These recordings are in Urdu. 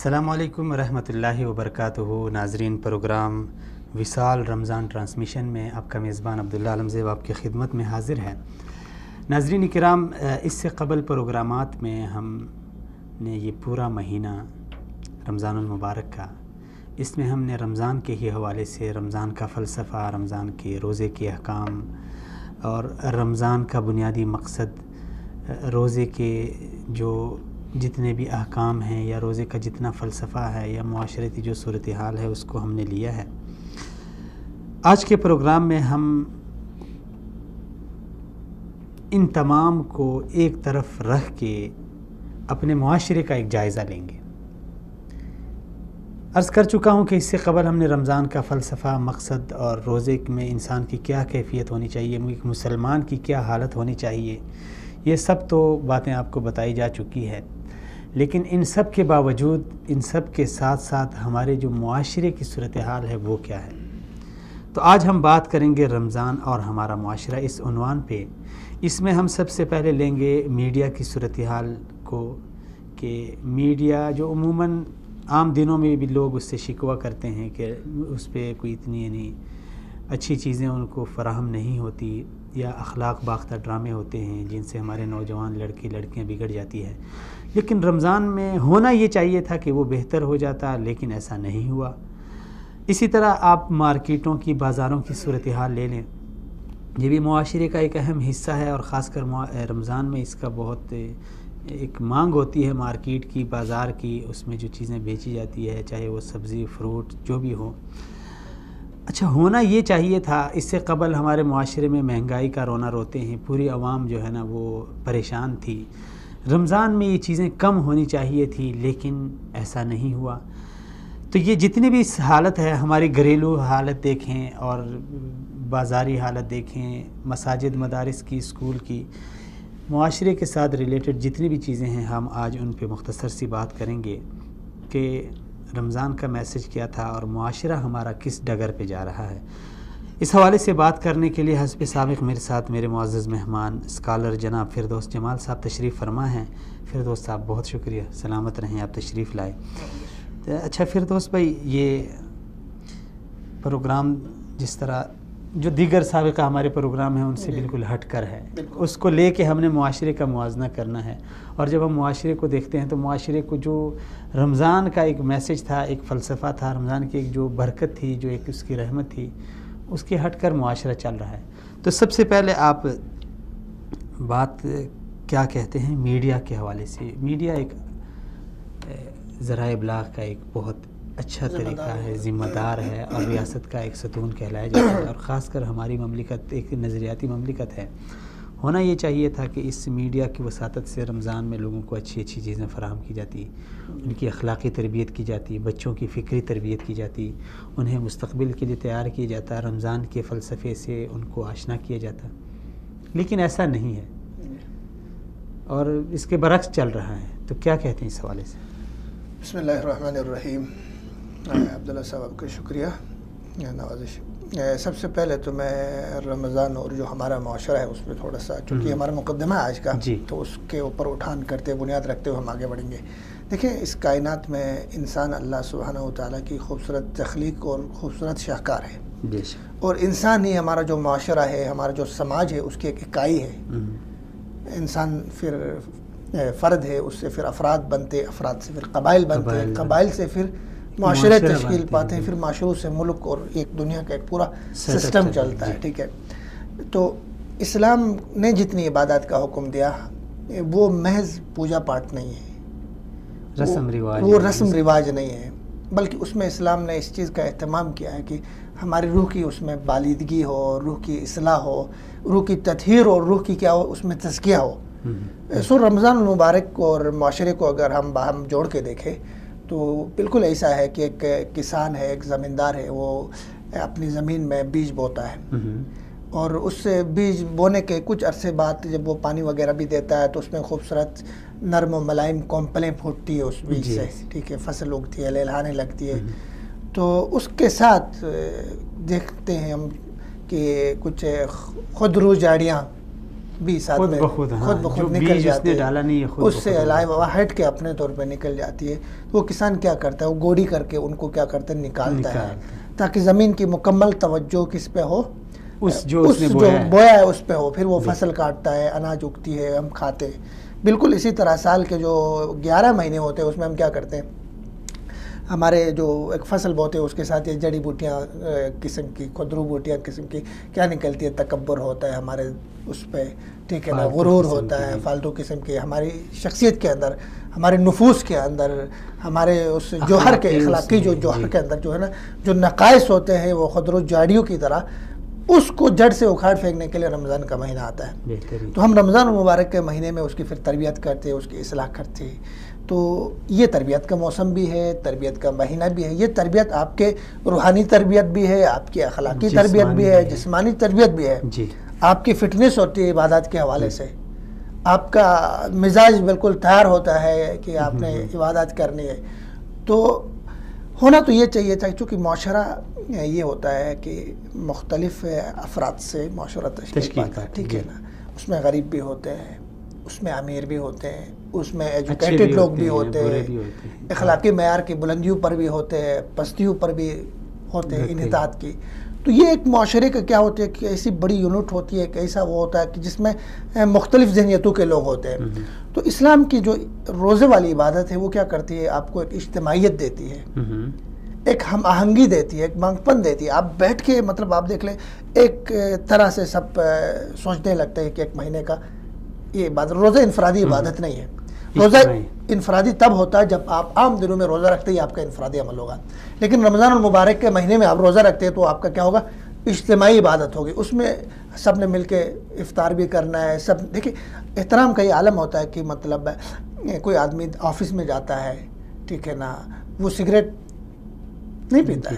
السلام علیکم ورحمۃ اللہ وبرکاتہ۔ ناظرین، پروگرام وصال رمضان ٹرانسمیشن میں آپ کا میزبان عبداللہ عالمزیب آپ کی خدمت میں حاضر ہے۔ ناظرین کرام، اس سے قبل پروگرامات میں ہم نے یہ پورا مہینہ رمضان المبارک کا، اس میں ہم نے رمضان کے ہی حوالے سے رمضان کا فلسفہ، رمضان کے روزے کے احکام اور رمضان کا بنیادی مقصد، روزے کے جو جتنے بھی احکام ہیں یا روزے کا جتنا فلسفہ ہے یا معاشرتی جو صورتحال ہے اس کو ہم نے لیا ہے۔ آج کے پروگرام میں ہم ان تمام کو ایک طرف رکھ کے اپنے معاشرے کا ایک جائزہ لیں گے۔ عرض کر چکا ہوں کہ اس سے قبل ہم نے رمضان کا فلسفہ، مقصد اور روزے میں انسان کی کیا کیفیت ہونی چاہیے، ایک مسلمان کی کیا حالت ہونی چاہیے، یہ سب تو باتیں آپ کو بتائی جا چکی ہے۔ لیکن ان سب کے باوجود، ان سب کے ساتھ ساتھ ہمارے جو معاشرے کی صورتحال ہے وہ کیا ہے؟ تو آج ہم بات کریں گے رمضان اور ہمارا معاشرہ اس عنوان پہ۔ اس میں ہم سب سے پہلے لیں گے میڈیا کی صورتحال کو، کہ میڈیا جو عموماً عام دنوں میں بھی لوگ اس سے شکوہ کرتے ہیں کہ اس پہ کوئی اتنی اچھی چیزیں ان کو فراہم نہیں ہوتی، یا اخلاق باختہ ڈرامے ہوتے ہیں جن سے ہمارے نوجوان لڑکے لڑکیاں بگڑ جاتی ہے۔ لیکن رمضان میں ہونا یہ چاہیے تھا کہ وہ بہتر ہو جاتا، لیکن ایسا نہیں ہوا۔ اسی طرح آپ مارکیٹوں کی، بازاروں کی صورتحال لے لیں، یہ بھی معاشرے کا ایک اہم حصہ ہے، اور خاص کر رمضان میں اس کا بہت ایک مانگ ہوتی ہے مارکیٹ کی، بازار کی، اس میں جو چیزیں بیچی جاتی ہے، چاہے وہ سبزی، فروٹ، جو بھی ہو۔ اچھا، ہونا یہ چاہیے تھا۔ اس سے قبل ہمارے معاشرے میں مہنگائی کا رونا روتے ہیں، پوری عوام جو ہے نا وہ پریشان تھی۔ رمضان میں یہ چیزیں کم ہونی چاہیے تھی، لیکن ایسا نہیں ہوا۔ تو یہ جتنی بھی حالت ہے، ہماری گھریلو حالت دیکھیں اور بازاری حالت دیکھیں، مساجد، مدارس کی، اسکول کی، معاشرے کے ساتھ ریلیٹڈ جتنی بھی چیزیں ہیں، ہم آج ان پہ مختصر سی بات کریں گے کہ رمضان کا میسج کیا تھا اور معاشرہ ہمارا کس ڈگر پہ جا رہا ہے۔ اس حوالے سے بات کرنے کے لیے حسب سابق میرے ساتھ میرے معزز مہمان اسکالر جناب فردوس جمال صاحب تشریف فرما ہیں۔ فردوس صاحب بہت شکریہ، سلامت رہیں، آپ تشریف لائے۔ اچھا فردوس بھائی، یہ پروگرام جس طرح جو دیگر سابقہ ہمارے پروگرام ہیں ان سے بالکل ہٹ کر ہے، اس کو لے کے ہم نے معاشرے کا موازنہ کرنا ہے، اور جب ہم معاشرے کو دیکھتے ہیں تو معاشرے کو جو رمضان کا ایک میسج تھا، ایک فلسفہ تھا، رمضان کی ایک جو برکت تھی، جو ایک اس کی رحمت تھی، اس کے ہٹ کر معاشرہ چل رہا ہے۔ تو سب سے پہلے آپ بات کیا کہتے ہیں میڈیا کے حوالے سے؟ میڈیا ایک ذرائع ابلاغ کا ایک بہت اچھا طریقہ ہے، ذمہ دار ہے، اور ریاست کا ایک ستون کہلایا جاتا ہے، اور خاص کر ہماری مملکت ایک نظریاتی مملکت ہے۔ ہونا یہ چاہیے تھا کہ اس میڈیا کی وساطت سے رمضان میں لوگوں کو اچھی اچھی چیزیں فراہم کی جاتی، ان کی اخلاقی تربیت کی جاتی، بچوں کی فکری تربیت کی جاتی، انہیں مستقبل کے لیے تیار کیا جاتا، رمضان کے فلسفے سے ان کو آشنا کیا جاتا۔ لیکن ایسا نہیں ہے، اور اس کے برعکس چل رہا ہے۔ تو کیا کہتے ہیں اس حوالے سے؟ بسم اللہ الرحمن الرحیم۔ عبداللہ صاحب آپ کا شکریہ، نوازش۔ سب سے پہلے تو میں رمضان اور جو ہمارا معاشرہ ہے اس پہ تھوڑا سا، چونکہ ہمارا مقدمہ ہے آج کا، تو اس کے اوپر اٹھان کرتے، بنیاد رکھتے ہوئے ہم آگے بڑھیں گے۔ دیکھیں، اس کائنات میں انسان اللہ سبحانہ و تعالیٰ کی خوبصورت تخلیق اور خوبصورت شاہکار ہے، اور انسان ہی ہمارا جو معاشرہ ہے، ہمارا جو سماج ہے، اس کی ایک اکائی ہے۔ انسان پھر فرد ہے، اس سے پھر افراد بنتے، افراد سے پھر قبائل بنتے، قبائل سے پھر معاشرے تشکیل پاتے ہیں، پھر معاشروں سے ملک اور ایک دنیا کا ایک پورا سسٹم چلتا ہے، ٹھیک ہے۔ تو اسلام نے جتنی عبادات کا حکم دیا وہ محض پوجا پاٹ نہیں ہے، وہ رسم رواج نہیں ہے، بلکہ اس میں اسلام نے اس چیز کا اہتمام کیا ہے کہ ہماری روح کی اس میں بالیدگی ہو، روح کی اصلاح ہو، روح کی تطہیر اور روح کی کیا ہو، اس میں تزکیہ ہو۔ سو رمضان المبارک اور معاشرے کو اگر ہم باہم جوڑ کے دیکھیں تو بالکل ایسا ہے کہ ایک کسان ہے، ایک زمیندار ہے، وہ اپنی زمین میں بیج بوتا ہے، اور اس سے بیج بونے کے کچھ عرصے بعد جب وہ پانی وغیرہ بھی دیتا ہے تو اس میں خوبصورت نرم و ملائم کونپلیں پھوٹتی ہے اس بیج سے، ٹھیک ہے، فصل اگتی ہے، لہلانے لگتی ہے۔ تو اس کے ساتھ دیکھتے ہیں ہم کہ کچھ خودرو جھاڑیاں بھی ساتھ میں خود بخود نکل جاتی ہے، اس سے علاوہ ہٹ کے اپنے طور پہ نکل جاتی ہے. تو وہ کسان کیا کرتا ہے، وہ گوڑی کر کے ان کو کیا کرتا ہے، نکالتا ہے تاکہ زمین کی مکمل توجہ کس پہ ہو، جو بویا ہے اس پہ ہو. پھر وہ فصل کاٹتا ہے، اناج اگتی ہے، ہم کھاتے ہیں. بالکل اسی طرح سال کے جو 11 مہینے ہوتے ہیں اس میں ہم کیا کرتے ہیں، ہمارے جو ایک فصل بوتے ہیں اس کے ساتھ یہ جڑی بوٹیاں قسم کی، خودرو بوٹیاں قسم کی کیا نکلتی ہے، تکبر ہوتا ہے ہمارے اس پہ، ٹھیک ہے نا، غرور ہوتا ہے، فالتو قسم کی ہماری شخصیت کے اندر، ہمارے نفوس کے اندر، ہمارے اس جوہر کے اخلاقی جو جوہر کے اندر جو ہے نا جو نقائص ہوتے ہیں وہ خودرو جاڑیوں کی طرح، اس کو جڑ سے اکھاڑ پھینکنے کے لیے رمضان کا مہینہ آتا ہے. تو ہم رمضان المبارک کے مہینے میں اس کی پھر تربیت کرتے، اس کی اصلاح کرتے. تو یہ تربیت کا موسم بھی ہے، تربیت کا مہینہ بھی ہے. یہ تربیت آپ کے روحانی تربیت بھی ہے، آپ کی اخلاقی تربیت بھی ہے، جسمانی تربیت بھی ہے. آپ کی فٹنس ہوتی ہے عبادات کے حوالے سے، آپ کا مزاج بالکل تیار ہوتا ہے کہ آپ نے عبادات کرنی ہے. تو ہونا تو یہ چاہیے تھا، چونکہ معاشرہ یہ ہوتا ہے کہ مختلف افراد سے معاشرہ تشکیل پاتا ہے، ٹھیک ہے نا. اس میں غریب بھی ہوتے ہیں، اس میں امیر بھی ہوتے ہیں، اس میں ایجوکیٹڈ لوگ بھی ہوتے ہیں، اخلاقی معیار کی بلندیوں پر بھی ہوتے ہیں، پستیوں پر بھی ہوتے ہیں، انحطاط کی. تو یہ ایک معاشرے کا کیا ہوتا ہے کہ ایسی بڑی یونٹ ہوتی ہے، ایک ایسا وہ ہوتا ہے کہ جس میں مختلف ذہنیتوں کے لوگ ہوتے ہیں. تو اسلام کی جو روزے والی عبادت ہے وہ کیا کرتی ہے، آپ کو ایک اجتماعیت دیتی ہے، ایک ہم آہنگی دیتی ہے، ایک مانگ پن دیتی ہے. آپ بیٹھ کے مطلب آپ دیکھ لیں ایک طرح سے سب سوچنے لگتے ہیں کہ ایک مہینے کا یہ عبادت، روزہ انفرادی عبادت نہیں ہے. روزہ انفرادی تب ہوتا ہے جب آپ عام دنوں میں روزہ رکھتے ہیں، آپ کا انفرادی عمل ہوگا. لیکن رمضان المبارک کے مہینے میں آپ روزہ رکھتے ہیں تو آپ کا کیا ہوگا، اجتماعی عبادت ہوگی. اس میں سب نے مل کے افطار بھی کرنا ہے. سب دیکھیں احترام کا یہ عالم ہوتا ہے کہ مطلب کوئی آدمی آفس میں جاتا ہے، ٹھیک ہے نا، وہ سگریٹ نہیں پیتا ہے.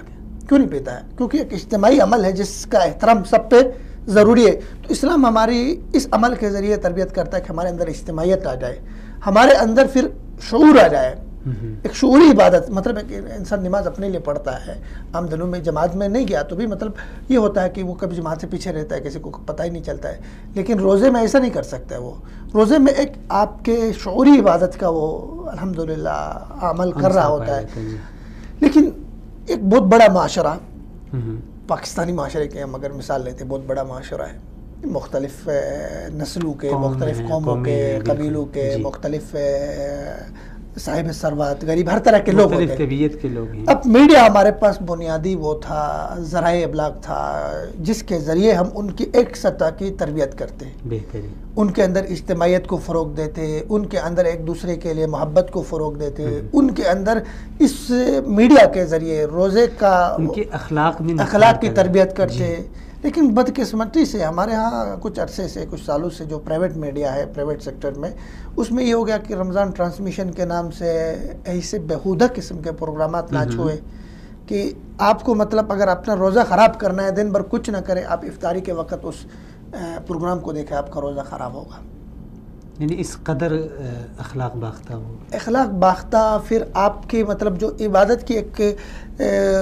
کیوں نہیں پیتا ہے؟ کیونکہ ایک اجتماعی عمل ہے جس کا احترام سب پہ ضروری ہے. تو اسلام ہماری اس عمل کے ذریعے تربیت کرتا ہے کہ ہمارے اندر اجتماعیت آ جائے، ہمارے اندر پھر شعور آ جائے. ایک شعوری عبادت، مطلب ہے کہ انسان نماز اپنے لیے پڑھتا ہے، عام دنوں میں جماعت میں نہیں گیا تو بھی مطلب یہ ہوتا ہے کہ وہ کبھی جماعت سے پیچھے رہتا ہے، کسی کو پتہ ہی نہیں چلتا ہے. لیکن روزے میں ایسا نہیں کر سکتا ہے. وہ روزے میں ایک آپ کے شعوری عبادت کا وہ الحمدللہ عمل کر رہا ہوتا ہے. لیکن ایک بہت بڑا معاشرہ، پاکستانی معاشرے کے ہم اگر مثال لیتے، بہت بڑا معاشرہ ہے، مختلف نسلوں کے، مختلف قوموں کے، قبیلوں کے، مختلف صاحب ثروت، غریب، ہر طرح کے لوگ ہوتے ہیں. اب میڈیا ہمارے پاس بنیادی وہ تھا، ذرائع ابلاغ تھا جس کے ذریعے ہم ان کی ایک سطح کی تربیت کرتے، ان کے اندر اجتماعیت کو فروغ دیتے، ان کے اندر ایک دوسرے کے لیے محبت کو فروغ دیتے، ان کے اندر اس میڈیا کے ذریعے روزے کا اخلاق کی تربیت کرتے. لیکن بدقسمتی سے ہمارے ہاں کچھ عرصے سے، کچھ سالوں سے جو پرائیویٹ میڈیا ہے، پرائیویٹ سیکٹر میں، اس میں یہ ہو گیا کہ رمضان ٹرانسمیشن کے نام سے ایسے بیہودہ قسم کے پروگرامات لانچ ہوئے کہ آپ کو مطلب اگر اپنا روزہ خراب کرنا ہے، دن بھر کچھ نہ کریں، آپ افطاری کے وقت اس پروگرام کو دیکھیں، آپ کا روزہ خراب ہوگا. یعنی اس قدر اخلاق باختہ ہو، اخلاق باختہ. پھر آپ کی مطلب جو عبادت کی ایک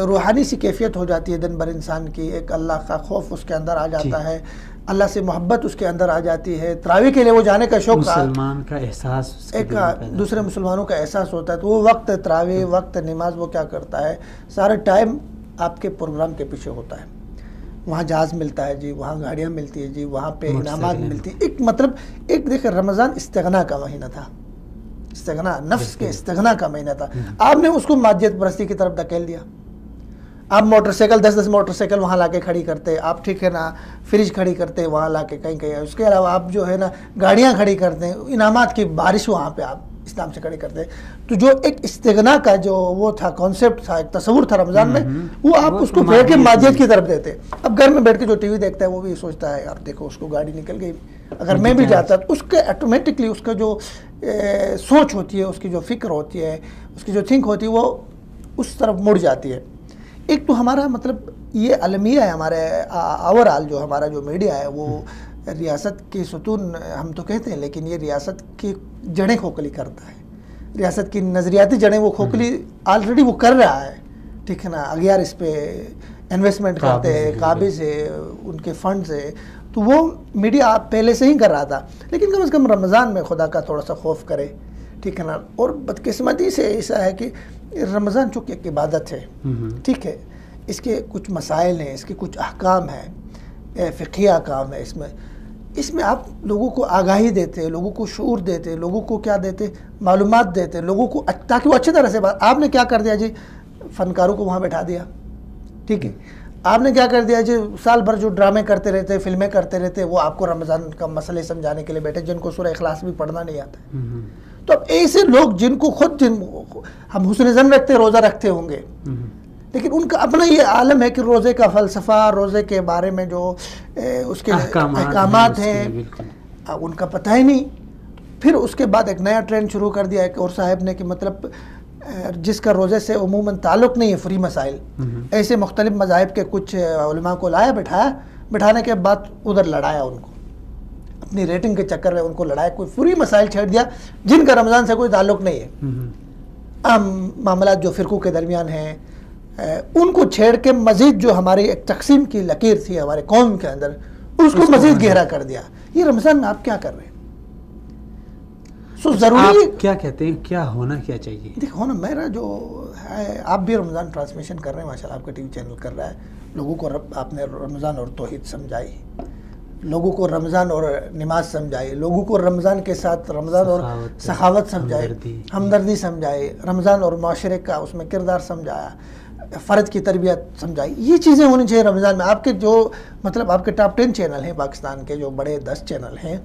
روحانی سی کیفیت ہو جاتی ہے دن بھر انسان کی، ایک اللہ کا خوف اس کے اندر آ جاتا ہے، اللہ سے محبت اس کے اندر آ جاتی ہے، تراویح کے لیے وہ جانے کا شوق، مسلمان کا احساس، ایک دوسرے مسلمانوں کا احساس ہوتا ہے. تو وہ وقت تراویح، وقت نماز، وہ کیا کرتا ہے، سارا ٹائم آپ کے پروگرام کے پیچھے ہوتا ہے. وہاں جہاز ملتا ہے جی، وہاں گاڑیاں ملتی ہیں جی، وہاں پہ انعامات ملتی ہیں. ایک مطلب ایک دیکھیں رمضان استغنا کا مہینہ تھا، استغنا، نفس کے استغنا کا مہینہ تھا. آپ نے اس کو مادیت پرستی کی طرف دھکیل دیا. آپ موٹر سائیکل 10 موٹر سائیکل وہاں لا کے کھڑی کرتے، آپ ٹھیک ہے نا، فریج کھڑی کرتے وہاں لا کے کہیں کہیں. اس کے علاوہ آپ جو ہے نا گاڑیاں کھڑی کرتے ہیں، انعامات کی بارش وہاں پہ آپ اسلام سے کھڑی کرتے. تو جو ایک استغنا کا جو وہ تھا، کانسیپٹ تھا، ایک تصور تھا رمضان میں، وہ آپ اس کو پھیر کے مادیت کی طرف دیتے. اب گھر میں بیٹھ کے جو ٹی وی دیکھتا ہے وہ بھی سوچتا ہے یار دیکھو اس کو گاڑی نکل گئی، اگر میں بھی جاتا تو اس کے آٹومیٹکلی اس کا جو سوچ ہوتی ہے، اس کی جو فکر ہوتی ہے، اس کی جو تھنک ہوتی ہے، وہ اس طرف مڑ جاتی ہے. ایک تو ہمارا مطلب یہ المیہ ہے، ہمارے اوورآل جو ہمارا جو میڈیا ہے وہ ریاست کی ستون ہم تو کہتے ہیں، لیکن یہ ریاست کی جڑیں کھوکھلی کرتا ہے. ریاست کی نظریاتی جڑیں وہ کھوکھلی آلریڈی وہ کر رہا ہے، ٹھیک ہے نا. اغیار اس پہ انویسٹمنٹ کرتے ہیں، قابض ہے ان کے فنڈز ہے، تو وہ میڈیا پہلے سے ہی کر رہا تھا، لیکن کم از کم رمضان میں خدا کا تھوڑا سا خوف کرے، ٹھیک ہے نا. اور بدقسمتی سے ایسا ہے کہ رمضان چونکہ ایک عبادت ہے، ٹھیک ہے، اس کے کچھ مسائل ہیں، اس کے کچھ احکام ہیں، فقہی احکام ہے، اس میں آپ لوگوں کو آگاہی دیتے، لوگوں کو شعور دیتے، لوگوں کو کیا دیتے، معلومات دیتے لوگوں کو، تاکہ وہ اچھی طرح سے آپ نے کیا کر دیا جی، فنکاروں کو وہاں بٹھا دیا، ٹھیک ہے. آپ نے کیا کر دیا جی، سال بھر جو ڈرامے کرتے رہتے، فلمیں کرتے رہتے، وہ آپ کو رمضان کا مسئلے سمجھانے کے لیے بیٹھے، جن کو سورہ اخلاص بھی پڑھنا نہیں آتا. تو اب ایسے لوگ جن کو خود ہم حسن ظن رکھتے روزہ رکھتے ہوں گے، لیکن ان کا اپنا یہ عالم ہے کہ روزے کا فلسفہ، روزے کے بارے میں جو اس کے احکامات ہیں، ان کا پتہ ہی نہیں. پھر اس کے بعد ایک نیا ٹرینڈ شروع کر دیا ایک اور صاحب نے کہ مطلب جس کا روزے سے عموماً تعلق نہیں ہے، فری مسائل، ایسے مختلف مذاہب کے کچھ علماء کو لایا، بٹھانے کے بعد ادھر لڑایا ان کو، اپنی ریٹنگ کے چکر میں ان کو لڑایا، کوئی فری مسائل چھیڑ دیا جن کا رمضان سے کوئی تعلق نہیں ہے. عام معاملات جو فرقوں کے درمیان ہیں ان کو چھیڑ کے مزید جو ہماری ایک تقسیم کی لکیر تھی ہمارے قوم کے اندر، اس کو مزید گہرا کر دیا. یہ رمضان میں آپ کیا کر رہے ہیں؟ ضروری کیا کہتے ہیں، کیا ہونا کیا چاہیے؟ دیکھ ہونا میرا جو ہے، آپ بھی رمضان ٹرانسمیشن کر رہے ہیں ماشاءاللہ، آپ کا ٹی وی چینل کر رہا ہے، لوگوں کو آپ نے رمضان اور توحید سمجھائی، لوگوں کو رمضان اور نماز سمجھائی، لوگوں کو رمضان کے ساتھ رمضان اور سخاوت سمجھائی، ہمدردی سمجھائی، رمضان اور معاشرے کا اس میں کردار سمجھایا، فرد کی تربیت سمجھائی. یہ چیزیں ہونی چاہیے رمضان میں. آپ کے جو مطلب آپ کے ٹاپ 10 چینل ہیں پاکستان کے، جو بڑے 10 چینل ہیں،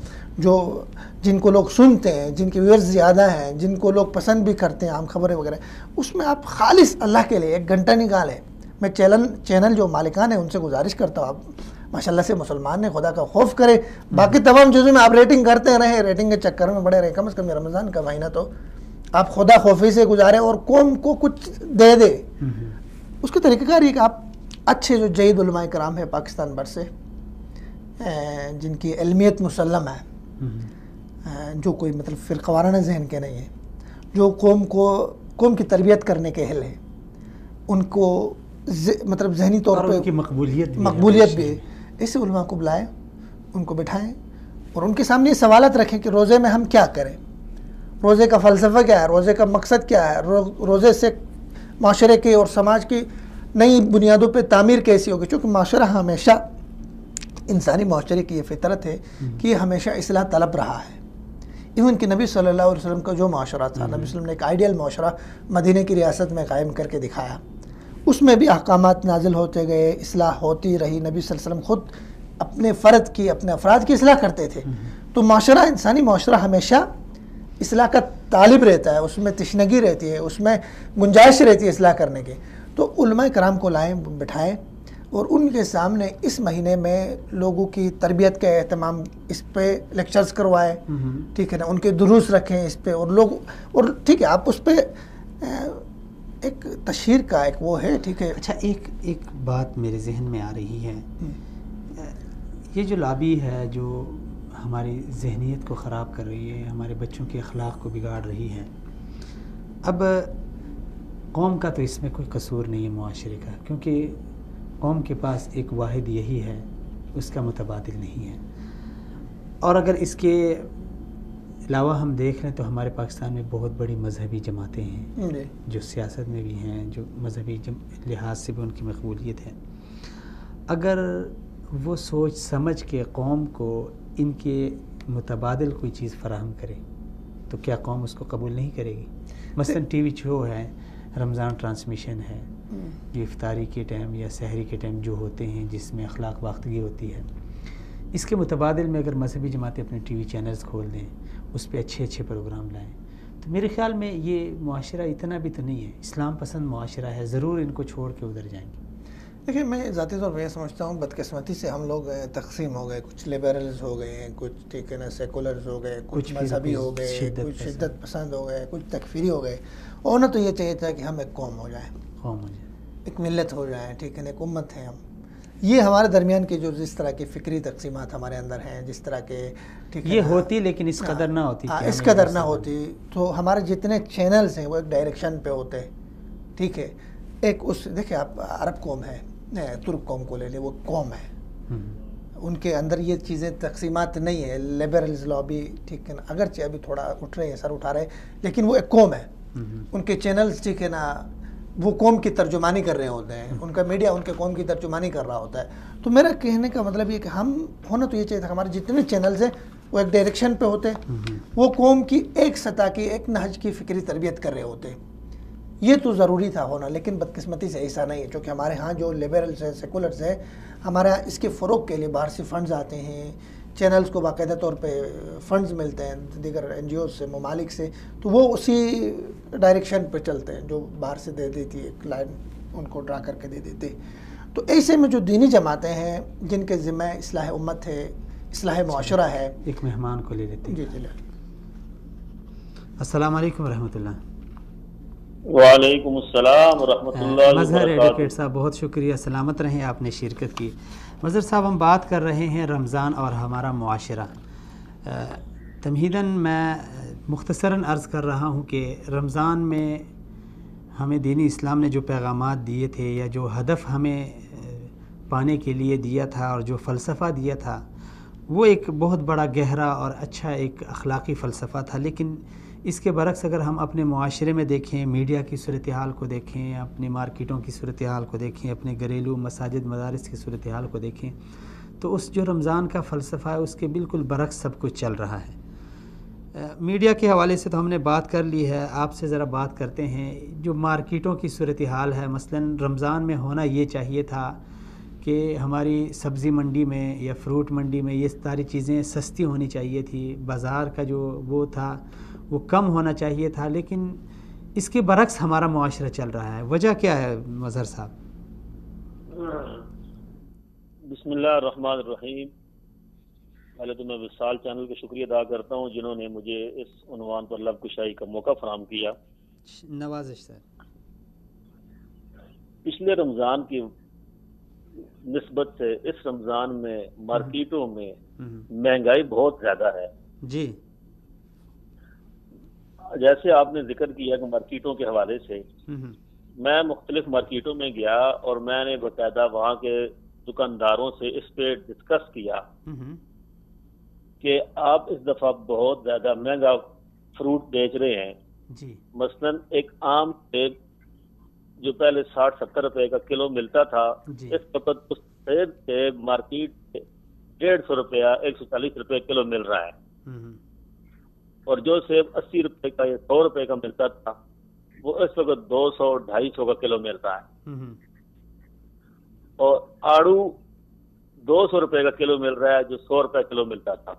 جن کو لوگ سنتے ہیں، جن کے ویورز زیادہ ہیں، جن کو لوگ پسند بھی کرتے ہیں، عام خبریں وغیرہ، اس میں آپ خالص اللہ کے لیے 1 گھنٹہ نکالیں. میں چینل جو مالکان ہیں ان سے گزارش کرتا ہوں، آپ ماشاءاللہ سے مسلمان ہیں، خدا کا خوف کرے. باقی تمام چیزوں میں آپ ریٹنگ کرتے رہیں، ریٹنگ کے چکر میں بڑے رہیں، کم از کم رمضان کا مہینہ تو آپ خدا خوفی سے گزاریں اور قوم کو کچھ دے دے. اس کا طریقہ کار یہ کہ آپ اچھے جو جید علماء کرام ہیں پاکستان بھر سے، جن کی علمیت مسلم ہے، جو کوئی مطلب فرقہ وارانہ ذہن کے نہیں ہیں، جو قوم کی تربیت کرنے کے اہل ہیں، ان کو مطلب ذہنی طور پہ کی مقبولیت بھی ہے، ایسے علماء کو بلائیں، ان کو بٹھائیں اور ان کے سامنے یہ سوالات رکھیں کہ روزے میں ہم کیا کریں، روزے کا فلسفہ کیا ہے، روزے کا مقصد کیا ہے، روزے سے معاشرے کی اور سماج کی نئی بنیادوں پہ تعمیر کیسی ہوگی. چونکہ معاشرہ ہمیشہ، انسانی معاشرے کی یہ فطرت ہے کہ یہ ہمیشہ اصلاح طلب رہا ہے. ایون کہ نبی صلی اللہ علیہ وسلم کا جو معاشرہ تھا، نبی صلی اللہ علیہ وسلم نے ایک آئیڈیل معاشرہ مدینہ کی ریاست میں قائم کر کے دکھایا، اس میں بھی احکامات نازل ہوتے گئے، اصلاح ہوتی رہی. نبی صلی اللہ علیہ وسلم خود اپنے فرد کی، اپنے افراد کی اصلاح کرتے تھے. تو معاشرہ، انسانی معاشرہ ہمیشہ اصلاح کا طالب رہتا ہے، اس میں تشنگی رہتی ہے، اس میں گنجائش رہتی ہے اصلاح کرنے کی. تو علماء کرام کو لائیں، بٹھائیں اور ان کے سامنے اس مہینے میں لوگوں کی تربیت کا اہتمام، اس پہ لیکچرز کروائیں، ٹھیک ہے نا، ان کے دروس رکھیں اس پہ، اور ٹھیک ہے آپ اس پہ ایک تشہیر کا ایک وہ ہے، ٹھیک ہے. اچھا، ایک بات میرے ذہن میں آ رہی ہے، یہ جو لابی ہے جو ہماری ذہنیت کو خراب کر رہی ہے، ہمارے بچوں کے اخلاق کو بگاڑ رہی ہے، اب قوم کا تو اس میں کوئی قصور نہیں ہے، معاشرے کا، کیونکہ قوم کے پاس ایک واحد یہی ہے، اس کا متبادل نہیں ہے. اور اگر اس کے علاوہ ہم دیکھ لیں تو ہمارے پاکستان میں بہت بڑی مذہبی جماعتیں ہیں جو سیاست میں بھی ہیں، جو مذہبی لحاظ سے بھی ان کی مقبولیت ہے. اگر وہ سوچ سمجھ کے قوم کو ان کے متبادل کوئی چیز فراہم کرے تو کیا قوم اس کو قبول نہیں کرے گی؟ مثلا ٹی وی شو ہے، رمضان ٹرانسمیشن ہے، یہ افطاری کے ٹائم یا سحری کے ٹائم جو ہوتے ہیں جس میں اخلاق باختگی ہوتی ہے، اس کے متبادل میں اگر مذہبی جماعتیں اپنے ٹی وی چینلز کھول دیں، اس پہ اچھے پروگرام لائیں، تو میرے خیال میں یہ معاشرہ اتنا بھی تو نہیں ہے، اسلام پسند معاشرہ ہے، ضرور ان کو چھوڑ کے ادھر جائیں گے. دیکھیں، میں ذاتی طور پہ یہ سمجھتا ہوں بدقسمتی سے ہم لوگ تقسیم ہو گئے، کچھ لبرلز ہو گئے ہیں، کچھ ٹھیک ہے نا سیکولرز ہو گئے، کچھ مذہبی ہو گئے، کچھ شدت پسند ہو گئے، کچھ تکفیری ہو گئے. اور نہ تو یہ چاہیے تھا کہ ہم ایک قوم ہو جائیں، ایک ملت ہو جائیں، ٹھیک ہے نا، ایک امت ہے ہم. یہ ہمارے درمیان کی جو جس طرح کی فکری تقسیمات ہمارے اندر ہیں، جس طرح کے ٹھیک ہے یہ ہوتی، لیکن اس قدر نہ ہوتی، اس قدر نہ ہوتی. تو ہمارے جتنے چینلز ہیں وہ ایک ڈائریکشن پہ ہوتے، ٹھیک ہے. ایک اس دیکھیں آپ عرب قوم ہے، ترک قوم کو لے لیں، وہ قوم ہے، ان کے اندر یہ چیزیں تقسیمات نہیں ہیں. لبرلز لابی ٹھیک ہے نا, اگرچہ ابھی تھوڑا اٹھ رہے ہیں, سر اٹھا رہے ہیں, لیکن وہ ایک قوم ہے. ان کے چینلز ٹھیک ہے نا, وہ قوم کی ترجمانی کر رہے ہوتے ہیں, ان کا میڈیا ان کے قوم کی ترجمانی کر رہا ہوتا ہے. تو میرا کہنے کا مطلب یہ کہ ہم ہونا تو یہ چاہیے تھا ہمارے جتنے چینلز ہیں وہ ایک ڈائریکشن پہ ہوتے, وہ قوم کی ایک سطح کی ایک نہج کی فکری تربیت کر رہے ہوتے. یہ تو ضروری تھا ہونا, لیکن بدقسمتی سے ایسا نہیں ہے, چونکہ ہمارے ہاں جو لیبرلز ہیں, سیکولرز ہیں, ہمارے یہاں اس کے فروغ کے لیے باہر سے فنڈز آتے ہیں, چینلز کو باقاعدہ طور پہ فنڈز ملتے ہیں دیگر این جی اوز سے, ممالک سے, تو وہ اسی ڈائریکشن پہ چلتے ہیں جو باہر سے دے دیتی ہے, ایک لائن ان کو ڈرا کر کے دے دیتے. تو ایسے میں جو دینی جماعتیں ہیں جن کے ذمہ اصلاح امت ہے, اصلاح معاشرہ ہے. ایک مہمان کو لے لیتے ہیں. جی جی. السلام علیکم ورحمۃ اللہ. وعلیکم السلام ورحمۃ اللہ مظہر وبرکاتہ. ایڈوکیٹ صاحب بہت شکریہ, سلامت رہیں, آپ نے شرکت کی. مظہر صاحب ہم بات کر رہے ہیں رمضان اور ہمارا معاشرہ. تمہیداً میں مختصراً عرض کر رہا ہوں کہ رمضان میں ہمیں دینی اسلام نے جو پیغامات دیے تھے یا جو ہدف ہمیں پانے کے لیے دیا تھا اور جو فلسفہ دیا تھا وہ ایک بہت بڑا گہرا اور اچھا ایک اخلاقی فلسفہ تھا. لیکن اس کے برعکس اگر ہم اپنے معاشرے میں دیکھیں, میڈیا کی صورتحال کو دیکھیں, اپنی مارکیٹوں کی صورتحال کو دیکھیں, اپنے گھریلو مساجد مدارس کی صورتحال کو دیکھیں, تو اس جو رمضان کا فلسفہ ہے اس کے بالکل برعکس سب کچھ چل رہا ہے. میڈیا کے حوالے سے تو ہم نے بات کر لی ہے, آپ سے ذرا بات کرتے ہیں جو مارکیٹوں کی صورتحال ہے. مثلاً رمضان میں ہونا یہ چاہیے تھا کہ ہماری سبزی منڈی میں یا فروٹ منڈی میں یہ ساری چیزیں سستی ہونی چاہیے تھی, بازار کا جو وہ تھا وہ کم ہونا چاہیے تھا, لیکن اس کے برعکس ہمارا معاشرہ چل رہا ہے. وجہ کیا ہے مظہر صاحب؟ بسم اللہ الرحمن الرحیم. پہلے تو میں وصال چینل کا شکریہ ادا کرتا ہوں جنہوں نے مجھے اس عنوان پر لب کشائی کا موقع فراہم کیا. نوازش سر. پچھلے رمضان کی نسبت سے اس رمضان میں مارکیٹوں میں مہنگائی بہت زیادہ ہے. جی. جیسے آپ نے ذکر کیا کہ مارکیٹوں کے حوالے سے, میں مختلف مارکیٹوں میں گیا اور میں نے باقاعدہ وہاں کے دکانداروں سے اس پہ ڈسکس کیا کہ آپ اس دفعہ بہت زیادہ مہنگا فروٹ بیچ رہے ہیں. جی. مثلاً ایک عام سیب جو پہلے 60-70 روپے کا کلو ملتا تھا, اس وقت اس سیب کے مارکیٹ سے 150 روپیہ 140 روپے کلو مل رہا ہے, اور جو سیب 80 روپے کا یا 100 روپے کا ملتا تھا وہ اس وقت 200-250 کا کلو مل رہا ہے. اور آڑو 200 روپے کا کلو مل رہا ہے جو 100 روپے کلو ملتا تھا.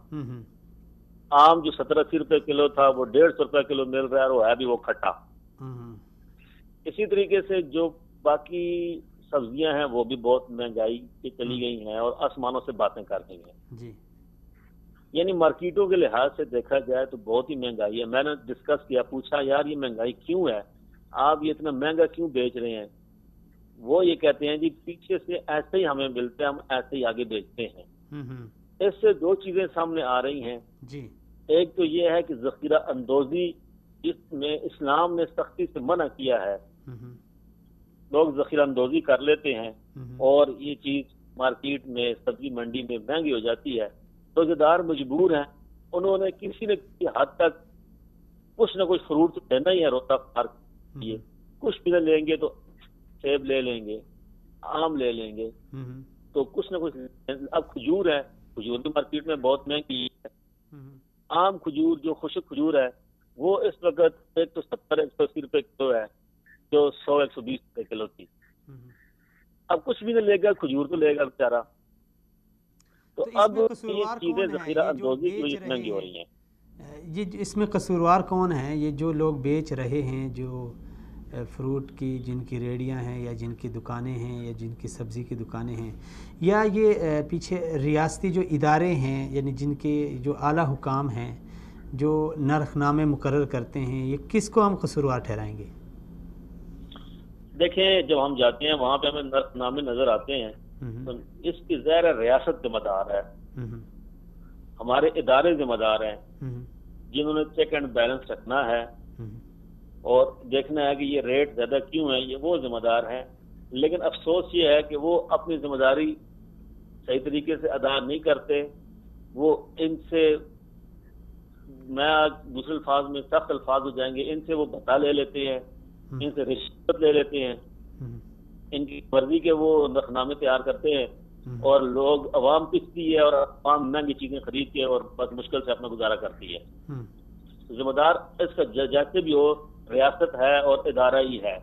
آم جو 70-80 روپے کلو تھا وہ 150 روپے کلو مل رہا ہے, اور وہ ہے بھی وہ کھٹا. اسی طریقے سے جو باقی سبزیاں ہیں وہ بھی بہت مہنگائی کی چلی گئی ہیں اور آسمانوں سے باتیں کر گئی ہیں. جی. یعنی مارکیٹوں کے لحاظ سے دیکھا جائے تو بہت ہی مہنگائی ہے. میں نے ڈسکس کیا, پوچھا یار یہ مہنگائی کیوں ہے, آپ یہ اتنا مہنگا کیوں بیچ رہے ہیں؟ وہ یہ کہتے ہیں جی پیچھے سے ایسے ہی ہمیں ملتے ہیں, ہم ایسے ہی آگے بیچتے ہیں. اس سے دو چیزیں سامنے آ رہی ہیں. جی. ایک تو یہ ہے کہ ذخیرہ اندوزی, اس میں اسلام نے سختی سے منع کیا ہے. لوگ ذخیرہ اندوزی کر لیتے ہیں اور یہ چیز مارکیٹ میں سبزی منڈی میں مہنگی ہو جاتی ہے. روزگار مجبور ہیں, انہوں نے کسی نہ کسی حد تک کچھ نہ کچھ فروٹ لینا ہی ہے روزہ پار کیے. کچھ بھی نہ لیں گے تو سیب لے لیں گے, آم لے لیں گے, تو کچھ نہ کچھ. اب کھجور ہے, کھجور بھی مارکیٹ میں بہت مہنگی ہے. عام کھجور جو خشک کھجور ہے وہ اس وقت 170-180 روپے کلو ہے جو 100-120 روپے کلو تھی. اب کچھ بھی نہ لے گا, کھجور تو لے گا بیچارہ. تو اب یہ چیزیں ذخیرہ اندوزی کی وجہ سے مہنگی ہو رہی ہیں. یہ اس میں قصوروار کون ہیں؟ یہ جو لوگ بیچ رہے ہیں, جو فروٹ کی جن کی ریڑیاں ہیں یا جن کی دکانیں ہیں یا جن کی سبزی کی دکانیں ہیں, یا یہ پیچھے ریاستی جو ادارے ہیں یعنی جن کے جو اعلیٰ حکام ہیں جو نرخ نامے مقرر کرتے ہیں, یہ کس کو ہم قصوروار ٹھہرائیں گے؟ دیکھیں جب ہم جاتے ہیں وہاں پہ ہمیں نرخ نامے نظر آتے ہیں تو اس کی ظاہر ریاست ذمہ دار ہے, ہمارے ادارے ذمہ دار ہیں جنہوں نے چیک اینڈ بیلنس رکھنا ہے اور دیکھنا ہے کہ یہ ریٹ زیادہ کیوں ہے, یہ وہ ذمہ دار ہیں. لیکن افسوس یہ ہے کہ وہ اپنی ذمہ داری صحیح طریقے سے ادا نہیں کرتے، وہ ان سے، میں آج دوسرے الفاظ میں سخت الفاظ ہو جائیں گے، ان سے وہ بتا لے لیتے ہیں، ان سے رشوت لے لیتے ہیں، ان کی مرضی کے وہ نقنامے تیار کرتے ہیں، اور لوگ، عوام پستی ہے اور عوام مہنگی چیزیں خرید کے اور بس مشکل سے اپنا گزارا کرتی ہے. ذمہ دار اس کا جیسے بھی ہو ریاست ہے اور ادارہ ہی ہے.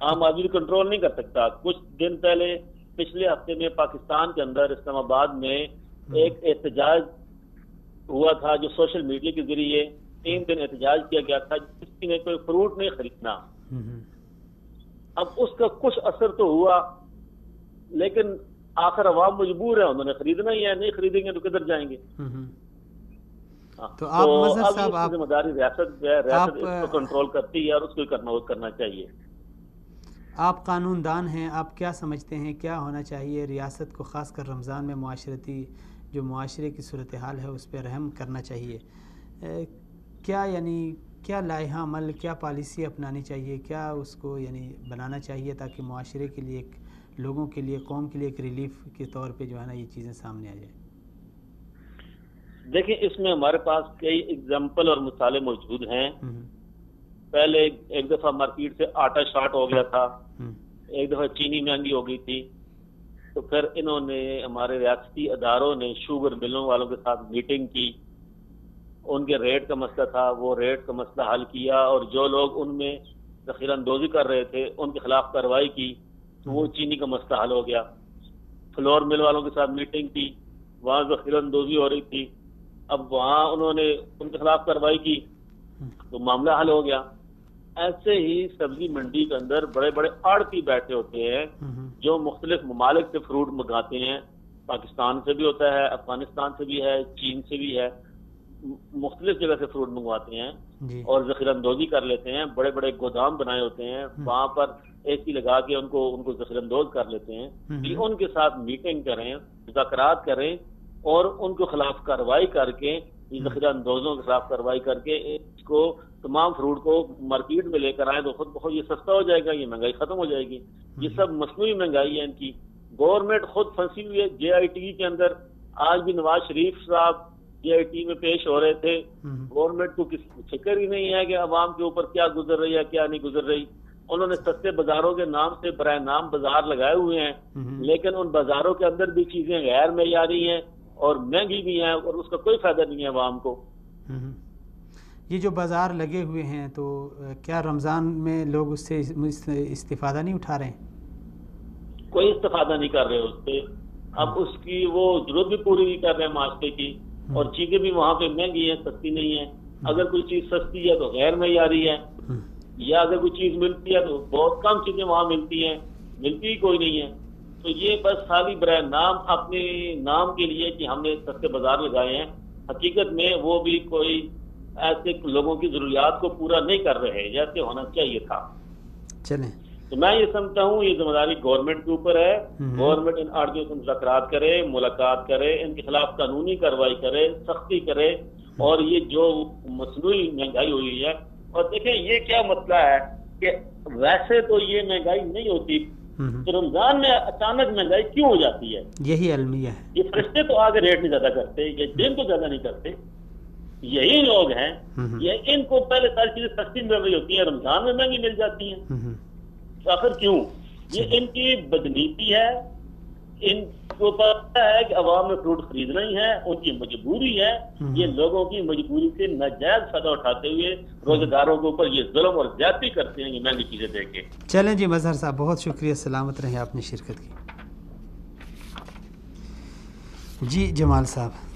عام آدمی کنٹرول نہیں کر سکتا. کچھ دن پہلے پچھلے ہفتے میں پاکستان کے اندر اسلام آباد میں ایک احتجاج ہوا تھا جو سوشل میڈیا کے ذریعے 3 دن احتجاج کیا گیا تھا. کسی نے کوئی فروٹ نہیں خریدنا. اب اس کا کچھ اثر تو ہوا، لیکن آخر عوام مجبور ہے، انہوں نے خریدنا ہی ہے، نہیں خریدیں گے تو کدھر جائیں گے. تو آپ مظہر صاحب، آپ ذمہ داری ریاست ہے، ریاست اس کو کنٹرول کرتی ہے اور اس کو کرنا چاہیے. آپ قانون دان ہیں، آپ کیا سمجھتے ہیں کیا ہونا چاہیے ریاست کو، خاص کر رمضان میں معاشرتی جو معاشرے کی صورتحال ہے اس پہ رحم کرنا چاہیے؟ کیا یعنی کیا لائحہ عمل، کیا پالیسی اپنانی چاہیے، کیا اس کو یعنی بنانا چاہیے تاکہ معاشرے کے لیے، ایک لوگوں کے لیے، قوم کے لیے ایک ریلیف کے طور پہ جو ہے نا یہ چیزیں سامنے آ جائیں؟ دیکھیں، اس میں ہمارے پاس کئی اگزامپل اور مثالیں موجود ہیں. پہلے ایک دفعہ مارکیٹ سے آٹا شارٹ ہو گیا تھا، ایک دفعہ چینی مہنگی ہو گئی تھی، تو پھر انہوں نے، ہمارے ریاستی اداروں نے شوگر ملوں والوں کے ساتھ میٹنگ کی، ان کے ریٹ کا مسئلہ تھا، وہ ریٹ کا مسئلہ حل کیا، اور جو لوگ ان میں ذخیرہ اندوزی کر رہے تھے ان کے خلاف کارروائی کی، تو وہ چینی کا مسئلہ حل ہو گیا. فلور مل والوں کے ساتھ میٹنگ کی، وہاں ذخیرہ اندوزی ہو رہی تھی، اب وہاں انہوں نے ان کے خلاف کارروائی کی تو معاملہ حل ہو گیا. ایسے ہی سبزی منڈی کے اندر بڑے بڑے آڑتی بیٹھے ہوتے ہیں جو مختلف ممالک سے فروٹ منگاتے ہیں، پاکستان سے بھی ہوتا ہے، افغانستان سے بھی ہے، چین سے بھی ہے، مختلف جگہ سے فروٹ منگواتے ہیں اور ذخیرہ اندوزی کر لیتے ہیں. بڑے بڑے گودام بنائے ہوتے ہیں، وہاں پر اے سی لگا کے ان کو ذخیرہ اندوز کر لیتے ہیں. ان کے ساتھ میٹنگ کریں، مذاکرات کریں اور ان کے خلاف کارروائی کر کے، ذخیرہ اندوزوں کے خلاف کارروائی کر کے اس کو، تمام فروٹ کو مارکیٹ میں لے کر آئیں تو خود بخود یہ سستا ہو جائے گا، یہ مہنگائی ختم ہو جائے گی. یہ سب مصنوعی مہنگائی ہے ان کی. گورنمنٹ خود پھنسی ہوئی ہے جے آئی ٹی کے اندر. آج بھی نواز شریف صاحب جے آئی ٹی میں پیش ہو رہے تھے. گورنمنٹ کو کسی فکر ہی نہیں ہے کہ عوام کے اوپر کیا گزر رہی ہے کیا نہیں گزر رہی. انہوں نے سستے بازاروں کے نام سے برائے نام بازار لگائے ہوئے ہیں، لیکن ان بازاروں کے اندر بھی چیزیں غیر معیاری ہیں اور مہنگی بھی ہیں، اور اس کا کوئی فائدہ نہیں ہے عوام کو. یہ جو بازار لگے ہوئے ہیں تو کیا رمضان میں لوگ اس سے استفادہ نہیں اٹھا رہے ہیں؟ کوئی استفادہ نہیں کر رہے اس سے. اب اس کی وہ ضرورت بھی پوری نہیں کر رہے معاشرے کی، اور چیزیں بھی وہاں پہ مہنگی ہیں، سستی نہیں ہیں. اگر کوئی چیز سستی ہے تو غیر معیاری ہے، یا اگر کوئی چیز ملتی ہے تو بہت کم چیزیں وہاں ملتی ہیں، ملتی ہی کوئی نہیں ہے. تو یہ بس خالی برائے نام، اپنے نام کے لیے کہ ہم نے سستے بازار لگائے ہیں، حقیقت میں وہ بھی کوئی ایسے لوگوں کی ضروریات کو پورا نہیں کر رہے جیسے ہونا چاہیے تھا. چلیں، تو میں یہ سمجھتا ہوں یہ ذمہ داری گورنمنٹ کے اوپر ہے. گورنمنٹ ان آڑتیوں سے مذاکرات کرے، ملاقات کرے، ان کے خلاف قانونی کارروائی کرے، سختی کرے. اور یہ جو مصنوعی مہنگائی ہوئی ہے، اور دیکھیں یہ کیا مسئلہ ہے کہ ویسے تو یہ مہنگائی نہیں ہوتی، تو رمضان میں اچانک مہنگائی کیوں ہو جاتی ہے؟ یہی المیہ ہے. یہ فرشتے تو آگے ریٹ نہیں زیادہ کرتے، یہ دن تو زیادہ نہیں کرتے، یہی لوگ ہیں. یہ ان کو پہلے ساری چیزیں سستی مل رہی ہوتی ہیں، رمضان میں مہنگی مل جاتی ہیں. تو آخر کیوں؟ یہ ان کی بدنیتی ہے. ان کو پتہ ہے کہ عوام میں فروٹ خریدنا ہی ہے، ان کی مجبوری ہے. یہ لوگوں کی مجبوری سے ناجائز فائدہ اٹھاتے ہوئے روزہ داروں کے اوپر یہ ظلم اور زیادتی کرتے ہیں، یہ مہنگی چیزیں دے کے. چلیں جی مظہر صاحب، بہت شکریہ، سلامت رہیں آپ نے شرکت کی. جی جمال صاحب،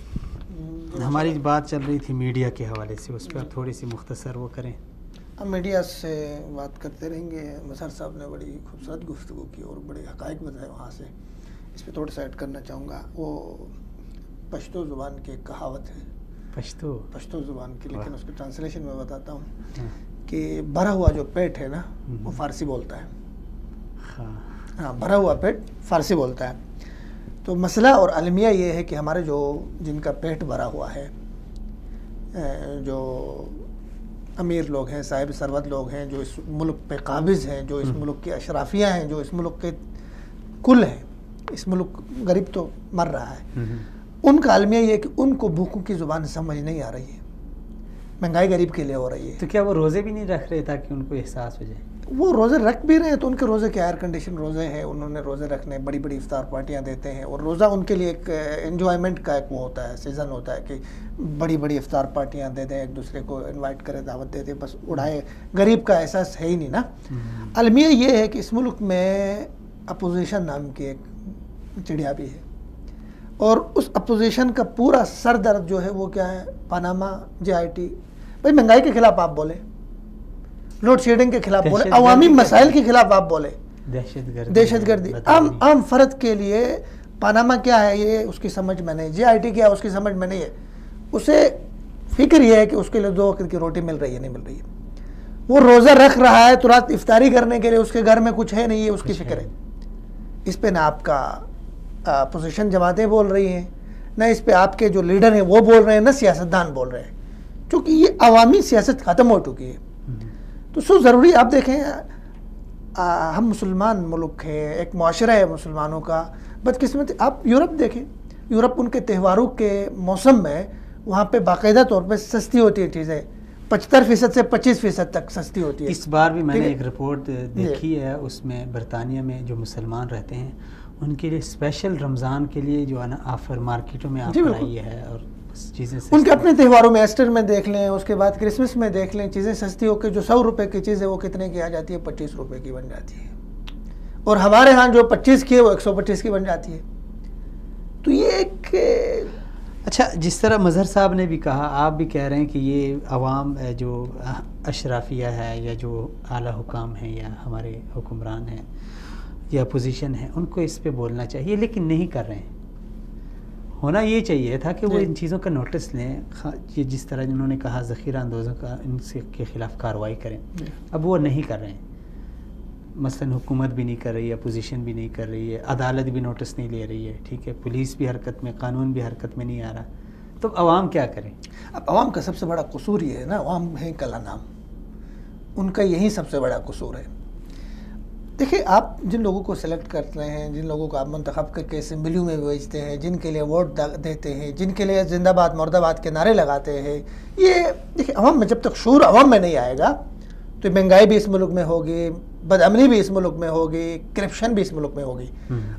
ہماری بات چل رہی تھی میڈیا کے حوالے سے، اس پر تھوڑی سی مختصر وہ کریں. ہم میڈیا سے بات کرتے رہیں گے. مظہر صاحب نے بڑی خوبصورت گفتگو کی اور بڑے حقائق بتائے وہاں سے. اس پہ تھوڑا سا ایڈ کرنا چاہوں گا. وہ پشتو زبان کی ایک کہاوت ہے، پشتو زبان کی، لیکن اس کی ٹرانسلیشن میں بتاتا ہوں کہ بھرا ہوا جو پیٹ ہے نا وہ فارسی بولتا ہے. ہاں، بھرا ہوا پیٹ فارسی بولتا ہے. تو مسئلہ اور المیہ یہ ہے کہ ہمارے جن کا پیٹ بھرا ہوا ہے، جو امیر لوگ ہیں، صاحب ثروت لوگ ہیں، جو اس ملک پہ قابض ہیں، جو اس ملک کی اشرافیہ ہیں، جو اس ملک کے کل ہیں، اس ملک غریب تو مر رہا ہے، ان کا المیہ یہ ہے کہ ان کو بھوکوں کی زبان سمجھ نہیں آ رہی ہے، مہنگائی غریب کے لیے ہو رہی ہے. تو کیا وہ روزے بھی نہیں رکھ رہے تاکہ ان کو احساس ہو جائے؟ وہ روزے رکھ بھی رہے ہیں تو ان کے روزے کے ایئر کنڈیشن روزے ہیں، انہوں نے روزے رکھنے، بڑی بڑی افطار پارٹیاں دیتے ہیں، اور روزہ ان کے لیے ایک انجوائمنٹ کا ایک وہ ہوتا ہے، سیزن ہوتا ہے کہ بڑی بڑی افطار پارٹیاں دے دیں، ایک دوسرے کو انوائٹ کرے، دعوت دے دیں، بس اڑائے. غریب کا احساس ہے ہی نہیں نا. المیہ یہ ہے کہ اس ملک میں اپوزیشن نام کی ایک چڑیا بھی ہے، اور اس اپوزیشن کا پورا سر درد جو ہے وہ کیا ہے؟ Panama, JIT. بھائی مہنگائی کے خلاف آپ بولے، لوڈ شیڈنگ کے خلاف بولے، عوامی مسائل کے خلاف آپ بولے، دہشت گردی. عام فرد کے لیے پاناما کیا ہے یہ اس کی سمجھ میں نہیں، JIT کیا ہے اس کی سمجھ میں نہیں ہے. اسے فکر یہ ہے کہ اس کے لیے 2 وقت کی روٹی مل رہی ہے نہیں مل رہی ہے. وہ روزہ رکھ رہا ہے تو رات افطاری کرنے کے لیے اس کے گھر میں کچھ ہے نہیں ہے، اس کی فکر ہے. اس پہ نہ آپ کا اپوزیشن جماعتیں بول رہی ہیں، نہ اس پہ آپ کے جو لیڈر ہیں وہ بول رہے ہیں، نہ سیاستدان بول رہے ہیں، کیونکہ یہ عوامی سیاست ختم ہو چکی ہے. تو ضروری آپ دیکھیں، ہم مسلمان ملک ہیں، ایک معاشرہ ہے مسلمانوں کا. بدقسمتی آپ یورپ دیکھیں، یورپ ان کے تہواروں کے موسم میں وہاں پہ باقاعدہ طور پہ سستی ہوتی ہیں چیزیں، 75% سے 25% تک سستی ہوتی ہے. اس بار بھی میں نے ایک رپورٹ دیکھی ہے، اس میں برطانیہ میں جو مسلمان رہتے ہیں ان کے لیے اسپیشل رمضان کے لیے جو ہے نا آفر مارکیٹوں میں آفر آئی ہے، اور چیزیں ان کے اپنے تہواروں میں ایسٹر میں دیکھ لیں، اس کے بعد کرسمس میں دیکھ لیں، چیزیں سستی ہو کے جو 100 روپے کی چیز ہے وہ کتنے کی آ جاتی ہے؟ 25 روپے کی بن جاتی ہے. اور ہمارے ہاں جو 25 کی ہے وہ 125 کی بن جاتی ہے. تو یہ ایک اچھا، جس طرح مظہر صاحب نے بھی کہا، آپ بھی کہہ رہے ہیں کہ یہ عوام جو اشرافیہ ہے یا جو اعلیٰ حکام ہیں یا ہمارے حکمران ہیں یا اپوزیشن ہے، ان کو اس پہ بولنا چاہیے، لیکن نہیں کر رہے ہیں. ہونا یہ چاہیے تھا کہ وہ ان چیزوں کا نوٹس لیں، یہ جس طرح انہوں نے کہا ذخیرہ اندوزوں کا ان کے خلاف کارروائی کریں. اب وہ نہیں کر رہے ہیں، مثلا حکومت بھی نہیں کر رہی ہے، اپوزیشن بھی نہیں کر رہی ہے، عدالت بھی نوٹس نہیں لے رہی ہے، ٹھیک ہے، پولیس بھی حرکت میں، قانون بھی حرکت میں نہیں آ رہا. تو عوام کیا کریں؟ اب عوام کا سب سے بڑا قصور یہ ہے نا، عوام ہے کلا نام، ان کا یہی سب سے بڑا قصور ہے. دیکھیں، آپ جن لوگوں کو سلیکٹ کرتے ہیں، جن لوگوں کو آپ منتخب کر کے اسمبلیوں میں بھیجتے ہیں، جن کے لیے ووٹ دیتے ہیں، جن کے لیے زندہ باد مرد آباد کے نعرے لگاتے ہیں، یہ دیکھیں عوام میں جب تک شعور عوام میں نہیں آئے گا تو مہنگائی بھی اس ملک میں ہوگی، بدامنی بھی اس ملک میں ہوگی، کرپشن بھی اس ملک میں ہوگی.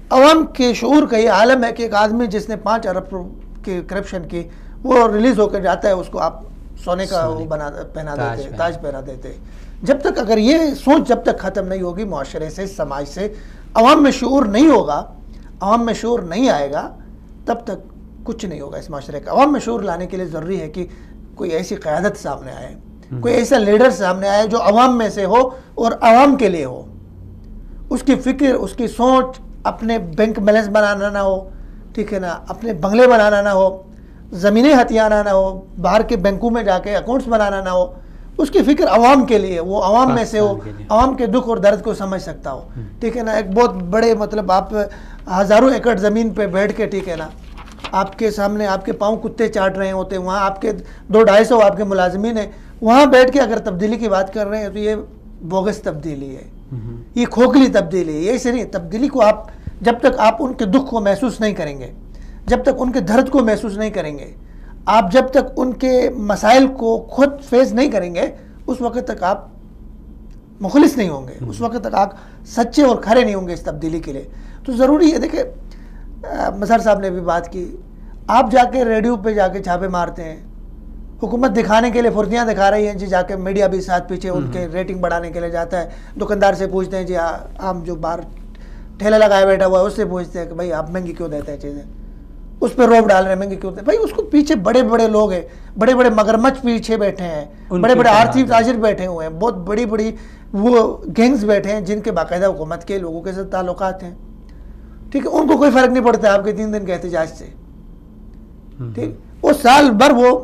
عوام کے شعور کا یہ عالم ہے کہ ایک آدمی جس نے 5 ارب کی کرپشن کی، وہ ریلیز ہو کر جاتا ہے، اس کو آپ سونے کا وہ پہنا دیتے، تاج پہنا دیتے. جب تک اگر یہ سوچ جب تک ختم نہیں ہوگی معاشرے سے، سماج سے، عوام میں شعور نہیں ہوگا، عوام میں شعور نہیں آئے گا، تب تک کچھ نہیں ہوگا اس معاشرے کا. عوام میں شعور لانے کے لیے ضروری ہے کہ کوئی ایسی قیادت سامنے آئے، کوئی ایسا لیڈر سامنے آئے جو عوام میں سے ہو اور عوام کے لیے ہو. اس کی فکر، اس کی سوچ اپنے بینک بیلنس بنانا نہ ہو، ٹھیک ہے نا، اپنے بنگلے بنانا نہ ہو، زمینیں ہتھیانا نہ ہو، باہر کے بینکوں میں جا کے اکاؤنٹس بنانا نہ ہو. اس کی فکر عوام کے لیے، وہ عوام میں سے ہو، عوام کے دکھ اور درد کو سمجھ سکتا ہو، ٹھیک ہے نا. ایک بہت بڑے مطلب آپ ہزاروں ایکڑ زمین پہ بیٹھ کے، ٹھیک ہے نا، آپ کے سامنے آپ کے پاؤں کتے چاٹ رہے ہوتے ہیں، وہاں آپ کے 200-250 آپ کے ملازمین ہیں، وہاں بیٹھ کے اگر تبدیلی کی بات کر رہے ہیں تو یہ بوگس تبدیلی ہے، یہ کھوکھلی تبدیلی ہے. یہ ایسے نہیں، تبدیلی کو آپ جب تک آپ ان کے دکھ کو محسوس نہیں کریں گے، جب تک ان کے درد کو محسوس نہیں کریں گے، آپ جب تک ان کے مسائل کو خود فیس نہیں کریں گے، اس وقت تک آپ مخلص نہیں ہوں گے، اس وقت تک آپ سچے اور کھرے نہیں ہوں گے اس تبدیلی کے لیے. تو ضروری ہے. دیکھیں مظہر صاحب نے بھی بات کی، آپ جا کے ریڈیو پہ جا کے چھاپے مارتے ہیں، حکومت دکھانے کے لیے پھرتیاں دکھا رہی ہیں جی، جا کے میڈیا بھی ساتھ پیچھے ان کے ریٹنگ بڑھانے کے لیے جاتا ہے. دکاندار سے پوچھتے ہیں جی، ہم جو باہر ٹھیلا لگائے بیٹھا ہوا ہے اس سے پوچھتے ہیں کہ بھائی آپ مہنگی کیوں دیتے ہیں چیزیں، اس پہ روب ڈال رہے ہیں مہنگی کیوں دیتے ہیں. بھائی اس کو پیچھے بڑے بڑے لوگ ہیں، بڑے بڑے مگرمچھ پیچھے بیٹھے ہیں، بڑے بڑے آرتھی تاجر بیٹھے ہوئے ہیں، بہت بڑی بڑی وہ گینگز بیٹھے ہیں جن کے باقاعدہ حکومت کے لوگوں کے ساتھ تعلقات ہیں، ٹھیک ہے. ان کو کوئی فرق نہیں پڑتا آپ کے 3 دن کے احتجاج سے، ٹھیک. وہ سال بھر وہ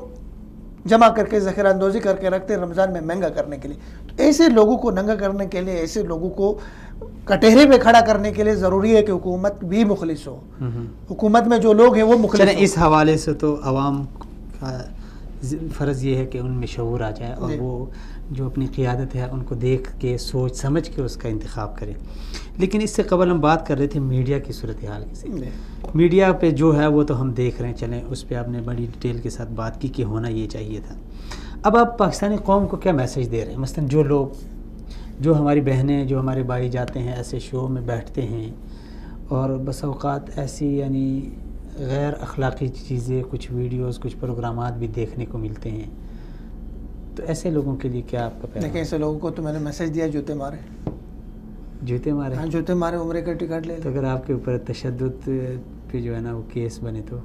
جمع کر کے ذخیرہ اندوزی کر کے رکھتے ہیں رمضان میں مہنگا کرنے کے لیے. تو ایسے لوگوں کو ننگا کرنے کے لیے، ایسے لوگوں کو کٹہرے پہ کھڑا کرنے کے لیے ضروری ہے کہ حکومت بھی مخلص ہو. حکومت میں جو لوگ ہیں وہ مخلص ہو. اس حوالے سے تو عوام کا فرض یہ ہے کہ ان میں شعور آ جائے اور وہ جو اپنی قیادت ہے ان کو دیکھ کے سوچ سمجھ کے اس کا انتخاب کریں. لیکن اس سے قبل ہم بات کر رہے تھے میڈیا کی صورتحال کی. میڈیا پہ جو ہے وہ تو ہم دیکھ رہے ہیں, چلیں اس پہ آپ نے بڑی ڈیٹیل کے ساتھ بات کی کہ ہونا یہ چاہیے تھا. اب آپ پاکستانی قوم کو کیا میسیج دے رہے ہیں؟ مثلاً جو لوگ, جو ہماری بہنیں, جو ہمارے بھائی جاتے ہیں ایسے شو میں بیٹھتے ہیں اور بس اوقات ایسی یعنی غیر اخلاقی چیزیں, کچھ ویڈیوز, کچھ پروگرامات بھی دیکھنے کو ملتے ہیں, تو ایسے لوگوں کے لیے کیا آپ کا پیغام؟ دیکھیں ایسے لوگوں کو تو میں نے میسیج دیا, جوتے مارے, جوتے مارے. ہاں جوتے مارے, عمرے کا ٹکٹ لے. تو اگر آپ کے اوپر تشدد پہ جو ہے نا وہ کیس بنے تو؟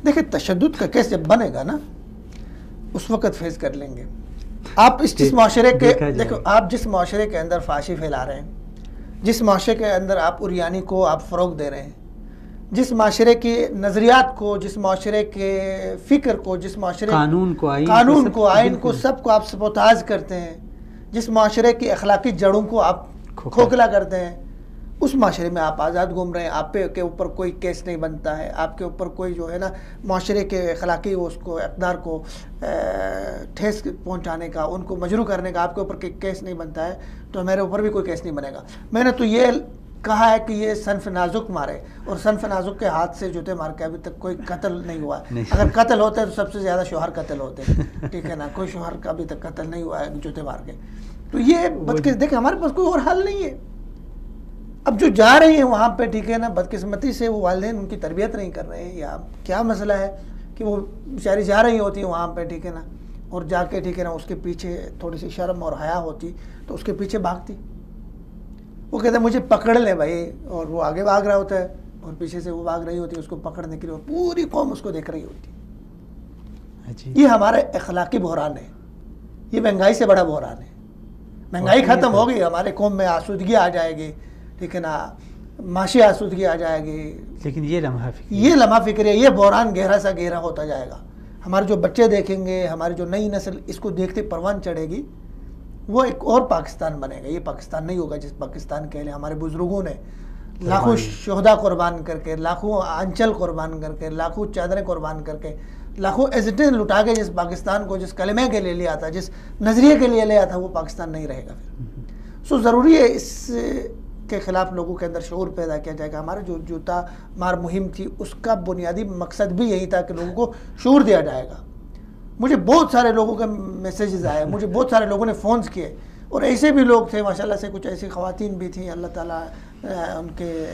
دیکھیں تشدد کا کیس جب بنے گا نا اس وقت فیس کر لیں گے. آپ اس جس معاشرے کے, دیکھو آپ جس معاشرے کے اندر فحاشی پھیلا رہے ہیں, جس معاشرے کے اندر آپ عریانی کو آپ فروغ دے رہے ہیں, جس معاشرے کے نظریات کو, جس معاشرے کے فکر کو, جس معاشرے قانون کو, آئین کو, سب کو آپ سبوتاژ کرتے ہیں, جس معاشرے کی اخلاقی جڑوں کو آپ کھوکھلا کرتے ہیں, اس معاشرے میں آپ آزاد گھوم رہے ہیں. آپ کے اوپر کوئی کیس نہیں بنتا ہے, آپ کے اوپر کوئی جو ہے نا معاشرے کے اخلاقی اس کو اقدار کو ٹھیس پہنچانے کا, ان کو مجروح کرنے کا آپ کے اوپر کیس نہیں بنتا ہے, تو میرے اوپر بھی کوئی کیس نہیں بنے گا. میں نے تو یہ کہا ہے کہ یہ صنف نازک مارے, اور صنف نازک کے ہاتھ سے جوتے مار کے ابھی تک کوئی قتل نہیں ہوا. اگر قتل ہوتا ہے تو سب سے زیادہ شوہر قتل ہوتے ہیں, ٹھیک ہے نا, کوئی شوہر کا ابھی تک قتل نہیں ہوا ہے جوتے مار کے. تو یہ دیکھیں ہمارے پاس کوئی اور حل نہیں ہے. اب جو جا رہے ہیں وہاں پہ, ٹھیک ہے نا, بدقسمتی سے وہ والدین ان کی تربیت نہیں کر رہے ہیں, یا کیا مسئلہ ہے کہ وہ بیچاری جا رہی ہوتی ہیں وہاں پہ, ٹھیک ہے نا, اور جا کے ٹھیک ہے نا اس کے پیچھے تھوڑی سی شرم اور حیا ہوتی تو اس کے پیچھے بھاگتی. وہ کہتے ہیں مجھے پکڑ لے بھائی, اور وہ آگے بھاگ رہا ہوتا ہے اور پیچھے سے وہ بھاگ رہی ہوتی ہے اس کو پکڑنے کے لیے, اور پوری قوم اس کو دیکھ رہی ہوتی ہے. یہ ہمارا اخلاقی بحران ہے, یہ مہنگائی سے بڑا بحران ہے. مہنگائی ختم ہوگی, ہمارے قوم میں آسودگی آ جائے گی, ٹھیک ہے نا, معاشی آسودگی آ جائے گی. لیکن یہ لمحہ فکر ہے, یہ بحران گہرا سا گہرا ہوتا جائے گا. ہمارے جو بچے دیکھیں گے, ہماری جو نئی نسل اس کو دیکھتے پروان چڑھے گی, وہ ایک اور پاکستان بنے گا. یہ پاکستان نہیں ہوگا جس پاکستان کے لیے ہمارے بزرگوں نے لاکھوں شہداء قربان کر کے, لاکھوں آنچل قربان کر کے, لاکھوں چادریں قربان کر کے, لاکھوں عزتیں لٹا کے جس پاکستان کو جس کلمے کے لیے لیا تھا, جس نظریے کے لیے لیا تھا, وہ پاکستان نہیں رہے گا پھر. ضروری ہے اس کے خلاف لوگوں کے اندر شعور پیدا کیا جائے گا. ہمارا جو جوتا مار مہم تھی اس کا بنیادی مقصد بھی یہی تھا کہ لوگوں کو شعور دیا جائے گا. مجھے بہت سارے لوگوں کے میسیجز آئے, مجھے بہت سارے لوگوں نے فونز کیے, اور ایسے بھی لوگ تھے ماشاءاللہ سے, کچھ ایسی خواتین بھی تھیں, اللہ تعالیٰ ان کے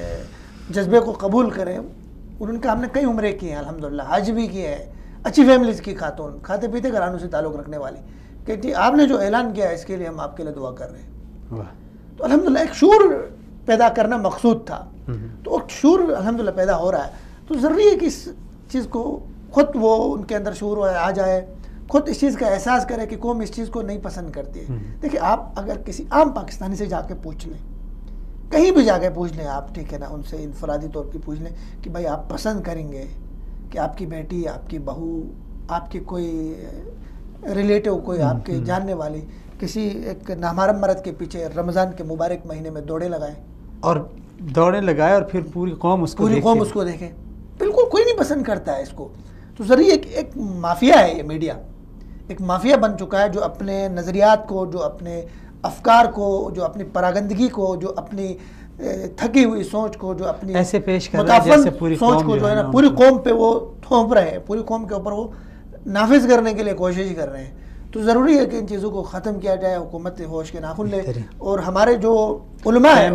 جذبے کو قبول کریں. ان کے ہم نے کئی عمرے کیے ہیں الحمدللہ, حج بھی کیے ہیں, اچھی فیملیز کی خاتون, کھاتے پیتے گھرانوں سے تعلق رکھنے والی, کہ آپ نے جو اعلان کیا ہے اس کے لیے ہم آپ کے لیے دعا کر رہے ہیں. تو الحمدللہ ایک شعور پیدا کرنا مقصود تھا, تو شعور الحمدللہ پیدا ہو رہا ہے. تو ضروری ہے کہ اس چیز کو خود وہ ان کے اندر شعور آ جائے, خود اس چیز کا احساس کرے کہ قوم اس چیز کو نہیں پسند کرتی ہے. دیکھیں آپ اگر کسی عام پاکستانی سے جا کے پوچھ لیں, کہیں بھی جا کے پوچھ لیں آپ, ٹھیک ہے نا, ان سے انفرادی طور پہ پوچھ لیں کہ بھائی آپ پسند کریں گے کہ آپ کی بیٹی, آپ کی بہو, آپ کی کوئی ریلیٹو, کوئی آپ کے جاننے والی کسی ایک نامحرم مرد کے پیچھے رمضان کے مبارک مہینے میں دوڑے لگائیں, اور دوڑے لگائے اور پھر پوری قوم اس کو دیکھے؟ بالکل کوئی نہیں پسند کرتا ہے اس کو. تو ذریعے ایک مافیا ہے, یہ میڈیا ایک مافیا بن چکا ہے, جو اپنے نظریات کو, جو اپنے افکار کو, جو اپنی پراگندگی کو, جو اپنی تھکی ہوئی سوچ کو, جو اپنی ایسے پیش کر رہا ہے جیسے پوری سوچ کو جو ہے نا پوری قوم پہ وہ تھوپ رہے ہیں, پوری قوم کے اوپر وہ نافذ کرنے کے لیے کوشش کر رہے ہیں. تو ضروری ہے کہ ان چیزوں کو ختم کیا جائے, حکومت ہوش کے ناخن لے, اور ہمارے جو علماء ہیں,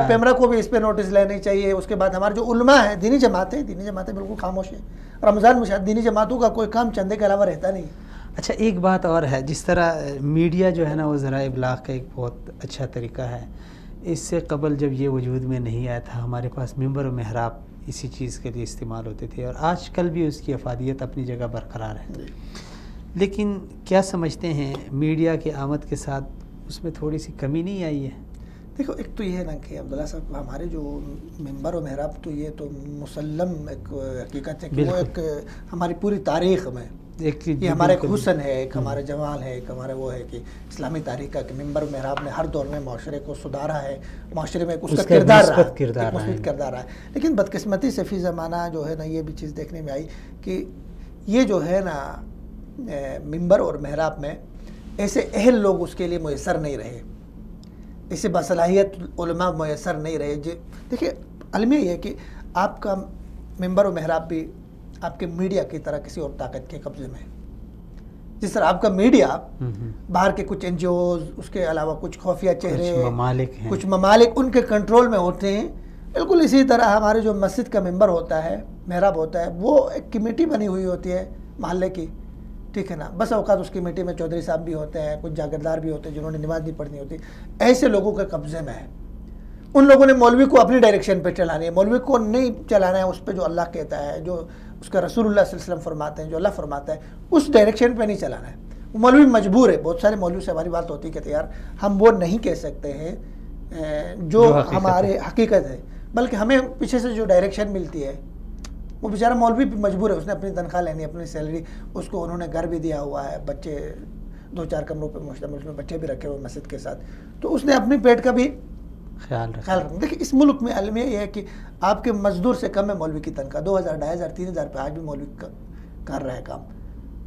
پیمرا کو بھی اس پہ نوٹس لینے چاہیے. اس کے بعد ہمارے جو علماء ہیں, دینی جماعتیں بالکل خاموش ہیں. رمضان میں شاید دینی جماعتوں کا کوئی کام چندے کے علاوہ رہتا نہیں. اچھا ایک بات اور ہے, جس طرح میڈیا جو ہے نا وہ ذرائع ابلاغ کا ایک بہت اچھا طریقہ ہے. اس سے قبل جب یہ وجود میں نہیں آیا تھا, ہمارے پاس ممبر و محراب اسی چیز کے لیے استعمال ہوتے تھے, اور آج کل بھی اس کی افادیت اپنی جگہ برقرار ہے. لیکن کیا سمجھتے ہیں میڈیا کی آمد کے ساتھ اس میں تھوڑی سی کمی نہیں آئی ہے؟ دیکھو ایک تو یہ ہے نا کہ عبداللہ صاحب, ہمارے جو ممبر و محراب تو یہ تو مسلم ایک حقیقت ہے کہ وہ ایک ہماری پوری تاریخ میں یہ ہمارا ایک حسن ہے, ایک ہمارا جمال ہے, ایک ہمارا وہ ہے کہ اسلامی تاریخ کا کہ ممبر و محراب نے ہر دور میں معاشرے کو سدھارا ہے, معاشرے میں اس کا کردار رہا ہے. لیکن بدقسمتی سے فی زمانہ جو ہے نا یہ بھی چیز دیکھنے میں آئی کہ یہ جو ہے نا ممبر اور محراب میں ایسے اہل لوگ اس کے لیے میسر نہیں رہے، ایسے باصلاحیت علماء میسر نہیں رہے. دیکھیے المیہ یہ ہے کہ آپ کا ممبر و محراب بھی آپ کے میڈیا کی طرح کسی اور طاقت کے قبضے میں ہے. جس طرح آپ کا میڈیا باہر کے کچھ این جی اوز، اس کے علاوہ کچھ خفیہ چہرے، کچھ ممالک ان کے کنٹرول میں ہوتے ہیں، بالکل اسی طرح ہمارے جو مسجد کا ممبر ہوتا ہے، محراب ہوتا ہے، وہ ایک کمیٹی بنی ہوئی ہوتی ہے محلے کی، ٹھیک ہے نا. بس اوقات اس کمیٹی میں چودھری صاحب بھی ہوتے ہیں، کچھ جاگیردار بھی ہوتے ہیں جنہوں نے نماز نہیں پڑھنی ہوتی. ایسے لوگوں کے قبضے میں ہے. ان لوگوں نے مولوی کو اپنی ڈائریکشن پہ چلانی ہے، مولوی کو نہیں چلانا ہے اس پہ جو اللہ کہتا ہے، جو اس کا رسول اللہ صلی اللہ علیہ وسلم فرماتے ہیں، جو اللہ فرماتا ہے، اس ڈائریکشن پہ نہیں چلانا ہے. مولوی مجبور ہے. بہت سارے مولوی سے ہماری بات ہوتی ہے کہ یار ہم وہ نہیں کہہ سکتے ہیں جو ہمارے حقیقت ہے، بلکہ ہمیں پیچھے سے جو ڈائریکشن ملتی ہے. وہ بیچارہ مولوی بھی مجبور ہے، اس نے اپنی تنخواہ لینی، اپنی سیلری، اس کو انہوں نے گھر بھی دیا ہوا ہے، بچے 2-4 کمروں پہ مشتمل، اس میں بچے بھی رکھے ہوئے مسجد کے ساتھ، تو اس نے اپنی پیٹ کا بھی خیال رکھنا. دیکھیں اس ملک میں المیہ یہ ہے کہ آپ کے مزدور سے کم ہے مولوی کی تنخواہ، 2000 2500 3000 پہ آج بھی مولوی کر رہا ہے کام.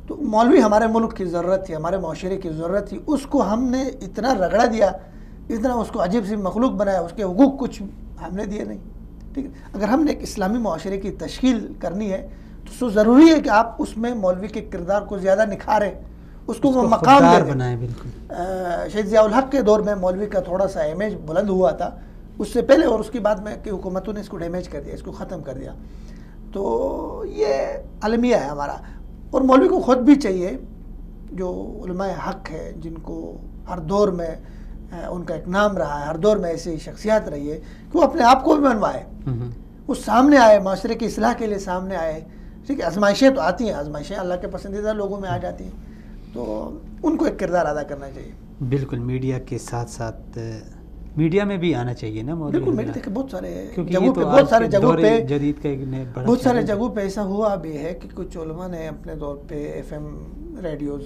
تو مولوی ہمارے ملک کی ضرورت تھی، ہمارے معاشرے کی ضرورت تھی. اس کو ہم نے اتنا رگڑا دیا، اتنا اس کو عجیب سی مخلوق بنایا، اس کے حقوق کچھ ہم نے دیے نہیں. ٹھیک ہے، اگر ہم نے ایک اسلامی معاشرے کی تشکیل کرنی ہے تو ضروری ہے کہ آپ اس میں مولوی کے کردار کو زیادہ نکھاریں، اس کو وہ مقام دیں. شہید ضیاء الحق کے دور میں مولوی کا تھوڑا سا امیج بلند ہوا تھا، اس سے پہلے اور اس کی بعد میں کہ حکومتوں نے اس کو ڈیمیج کر دیا، اس کو ختم کر دیا. تو یہ المیہ ہے ہمارا. اور مولوی کو خود بھی چاہیے، جو علماء حق ہے، جن کو ہر دور میں ان کا ایک نام رہا ہے، ہر دور میں ایسی شخصیات رہی ہے، کہ وہ اپنے آپ کو بھی منوائے، وہ سامنے آئے، معاشرے کی اصلاح کے لیے سامنے آئے. ٹھیک ہے، آزمائشیں تو آتی ہیں، آزمائشیں اللہ کے پسندیدہ لوگوں میں آ جاتی ہیں، تو ان کو ایک کردار ادا کرنا چاہیے. بالکل، میڈیا کے ساتھ ساتھ میڈیا میں بھی آنا چاہیے نا. بالکل، میڈیا دیکھیں بہت سارے جگہوں پہ بہت سارے جگہوں پہ ایسا ہوا بھی ہے کہ کچھ علماء نے اپنے دور پہ ایف ایم ریڈیوز،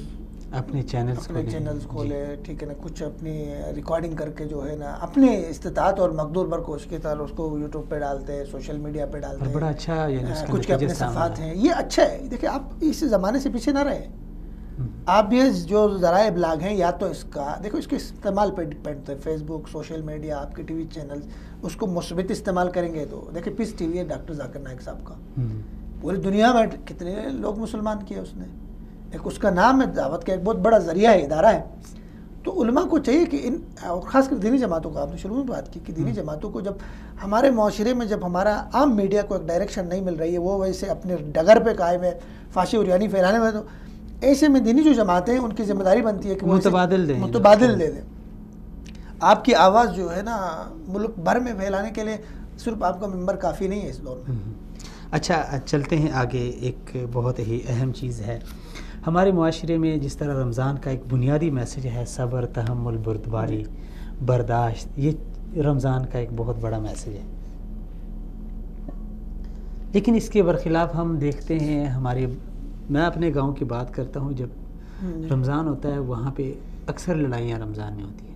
اپنے چینلز کھولے، ٹھیک ہے نا، کچھ اپنی ریکارڈنگ کر کے جو ہے نا اپنے استطاعت اور مقدور پر کوشش کی طرح اس کو یوٹیوب پہ ڈالتے ہیں، سوشل میڈیا پہ ڈالتے ہیں. بڑا اچھا، کچھ کے اپنے صفحات ہیں، یہ اچھا ہے. دیکھیں آپ اس زمانے سے پیچھے نہ رہیں. آپ یہ جو ذرائع ابلاغ ہیں، یا تو اس کا دیکھو، اس کے استعمال پہ ڈپینڈ ہے. فیس بک، سوشل میڈیا، آپ کے ٹی وی چینلز اس کو مثبت استعمال کریں گے تو دیکھیں پیس ٹی وی ہے ڈاکٹر ذاکر نائک صاحب کا، پوری دنیا میں کتنے لوگ مسلمان کیے اس نے. ایک اس کا نام ہے، دعوت کا ایک بہت بڑا ذریعہ ہے، ادارہ ہے. تو علماء کو چاہیے کہ ان، اور خاص کر دینی جماعتوں کو، آپ نے شروع میں بات کی کہ دینی جماعتوں کو جب ہمارے معاشرے میں جب ہمارا عام میڈیا کو ایک ڈائریکشن نہیں مل رہی ہے، وہ ویسے اپنے ڈگر پہ قائم ہے فحاشی اور یعنی پھیلانے میں، تو ایسے میں دینی جو جماعتیں ہیں ان کی ذمہ داری بنتی ہے کہ وہ متبادل دے دیں. آپ کی آواز جو ہے نا ملک بھر میں پھیلانے کے لیے صرف آپ کا ممبر کافی نہیں ہے اس دور میں. اچھا، چلتے ہیں آگے. ایک بہت ہی اہم چیز ہے ہمارے معاشرے میں، جس طرح رمضان کا ایک بنیادی میسج ہے صبر، تحمل، بردباری، برداشت، یہ رمضان کا ایک بہت بڑا میسج ہے. لیکن اس کے برخلاف ہم دیکھتے ہیں میں اپنے گاؤں کی بات کرتا ہوں، جب رمضان ہوتا ہے وہاں پہ اکثر لڑائیاں رمضان میں ہوتی ہیں،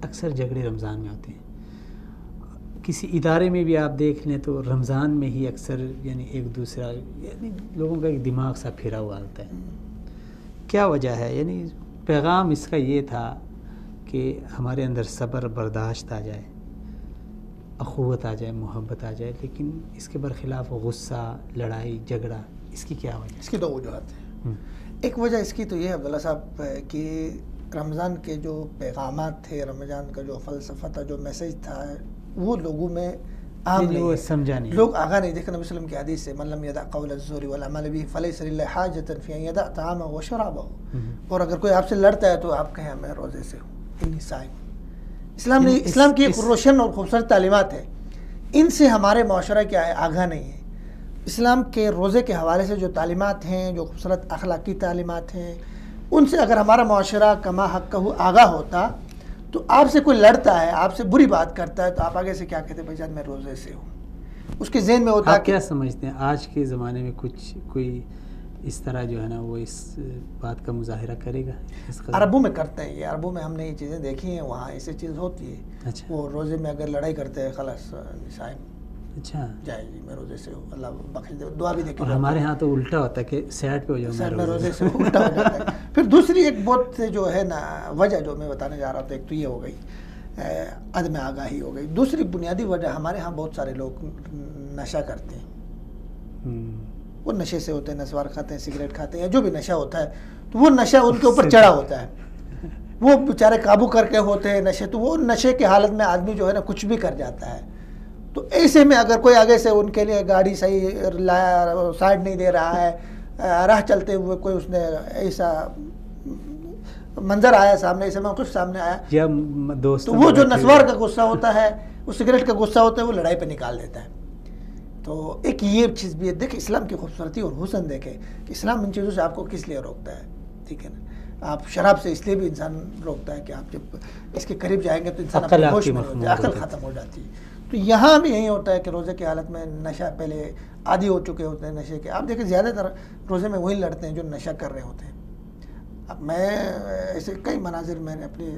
اکثر جھگڑے رمضان میں ہوتے ہیں. کسی ادارے میں بھی آپ دیکھ لیں تو رمضان میں ہی اکثر یعنی ایک دوسرا، یعنی لوگوں کا ایک دماغ سا پھرا ہوا ہوتا ہے. کیا وجہ ہے؟ یعنی پیغام اس کا یہ تھا کہ ہمارے اندر صبر، برداشت آ جائے، اخوت آ جائے، محبت آ جائے. لیکن اس کے برخلاف غصہ، لڑائی، جھگڑا، اس کی کیا وجہ؟ اس کی 2 وجوہات ہیں. ایک وجہ اس کی تو یہ ہے عبداللہ صاحب کہ رمضان کے جو پیغامات تھے، رمضان کا جو فلسفہ تھا، جو میسج تھا، وہ لوگوں میں عام نہیں ہے، سمجھا نہیں، لوگ آگاہ نہیں. دیکھیں نبی صلی اللہ علیہ وسلم کی حدیث سے من لم یدع قول الزور والعمل به فلیس للہ حاجۃ فی ان یدع طعامہ وشرابہ. اور اگر کوئی آپ سے لڑتا ہے تو آپ کہیں میں روزے سے ہوں، انی صائم. اسلام کی ایک روشن اور خوبصورت تعلیمات ہے، ان سے ہمارے معاشرہ کیا ہے، آگاہ نہیں ہے. اسلام کے روزے کے حوالے سے جو تعلیمات ہیں، جو خوبصورت اخلاقی تعلیمات ہیں، ان سے اگر ہمارا معاشرہ کما حق آگاہ ہوتا تو آپ سے کوئی لڑتا ہے، آپ سے بری بات کرتا ہے تو آپ آگے سے کیا کہتے ہیں؟ بھائی جان میں روزے سے ہوں. اس کے ذہن میں ہوتا ہے. آپ کیا سمجھتے ہیں آج کے زمانے میں کوئی اس طرح جو ہے نا وہ اس بات کا مظاہرہ کرے گا؟ عربوں میں کرتے ہیں یہ، عربوں میں ہم نے یہ چیزیں دیکھی ہیں، وہاں ایسی چیز ہوتی ہے. اچھا، وہ روزے میں اگر لڑائی کرتے ہیں خلاص صائم. اچھا جائے جی میں روزے سے ہوں، اللہ بخش دے، دعا بھی دیکھیں. اور ہمارے ہاں تو الٹا ہوتا ہے کہ سیٹ پہ ہو جاؤ میں روزے سے الٹا ہو جاتا ہے. پھر دوسری ایک بہت جو ہے نا وجہ جو میں بتانے جا رہا تھا، ایک تو یہ ہو گئی عدم آگاہی ہو گئی. دوسری بنیادی وجہ ہمارے ہاں بہت سارے لوگ نشہ کرتے ہیں. وہ نشے سے ہوتے ہیں، نسوار کھاتے ہیں، سگریٹ کھاتے ہیں، یا جو بھی نشہ ہوتا ہے تو وہ نشہ ان کے اوپر چڑھا ہوتا ہے. وہ بیچارے قابو کر کے ہوتے ہیں نشے، تو وہ نشے کی حالت میں آدمی جو ہے نا کچھ بھی کر جاتا ہے. تو ایسے میں اگر کوئی آگے سے ان کے لیے گاڑی صحیح لایا، سائڈ نہیں دے رہا ہے، راہ چلتے ہوئے کوئی اس نے ایسا منظر آیا سامنے، ایسے موقف سامنے آیا، یا دوست تو وہ جو نسوار کا غصہ ہوتا ہے، وہ سگریٹ کا غصہ ہوتا ہے، وہ لڑائی پہ نکال دیتا ہے. تو ایک یہ چیز بھی ہے. دیکھیں اسلام کی خوبصورتی اور حسن دیکھیں کہ اسلام ان چیزوں سے آپ کو کس لیے روکتا ہے. ٹھیک ہے نا، آپ شراب سے اس لیے بھی انسان روکتا ہے کہ آپ جب اس کے قریب جائیں گے تو انسان اپنے ہوش میں ہوتا ہے، عقل ختم ہو جاتی ہے. تو یہاں بھی یہی ہوتا ہے کہ روزے کی حالت میں نشہ، پہلے عادی ہو چکے ہوتے ہیں نشے کے. آپ دیکھیں زیادہ تر روزے میں وہی لڑتے ہیں جو نشہ کر رہے ہوتے ہیں. اب میں ایسے کئی مناظر میں نے اپنے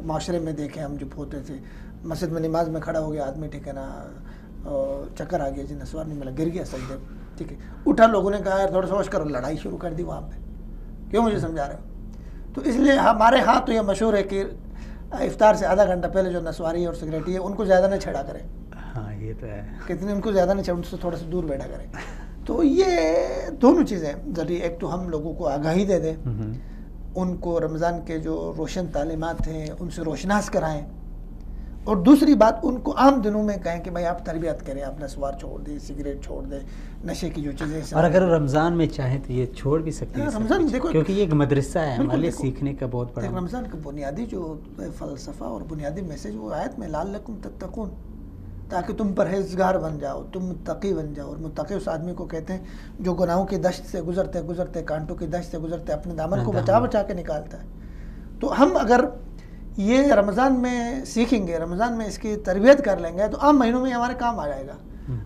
معاشرے میں دیکھے. ہم جب ہوتے تھے مسجد میں نماز میں کھڑا ہو گیا آدمی، ٹھیک ہے نا، چکر آ گیا جی، نسوار نہیں ملا، گر گیا سجدے، ٹھیک ہے، اٹھا، لوگوں نے کہا یار تھوڑا سا ہوش کرو، لڑائی شروع کر دی وہاں پہ. کیوں مجھے سمجھا رہے ہو؟ تو اس لیے ہمارے ہاں تو یہ مشہور ہے کہ افطار سے آدھا گھنٹہ پہلے جو نسواری اور سگریٹی ہے ان کو زیادہ نہ چھڑا کریں. ہاں یہ تو ہے، کتنے ان کو زیادہ نہیں چھڑا، ان سے تھوڑا سا دور بیٹھا کریں. تو یہ دونوں چیزیں ذریعے، ایک تو ہم لوگوں کو آگاہی دے دیں، ان کو رمضان کے جو روشن تعلیمات ہیں ان سے روشناس کرائیں، اور دوسری بات ان کو عام دنوں میں کہیں کہ بھائی آپ تربیت کریں، آپ نسوار چھوڑ دیں، سگریٹ چھوڑ دیں، نشے کی جو چیزیں. اور اگر رمضان میں چاہیں تو یہ چھوڑ بھی سکتے ہیں رمضان دیکھو، کیونکہ یہ ایک مدرسہ ہے ہمارے لیے سیکھنے کا بہت بڑا. رمضان کا بنیادی جو فلسفہ اور بنیادی میسج وہ آیت میں لعلکم تتقون، تاکہ تم پرہیزگار بن جاؤ، تم متقی بن جاؤ. اور متقی اس آدمی کو کہتے ہیں جو گناہوں کی دشت سے گزرتے گزرتے، کانٹوں کی دشت سے گزرتے اپنے دامن کو بچا بچا کے نکالتا ہے. تو ہم اگر یہ رمضان میں سیکھیں گے، رمضان میں اس کی تربیت کر لیں گے تو عام مہینوں میں ہمارے کام آ جائے گا.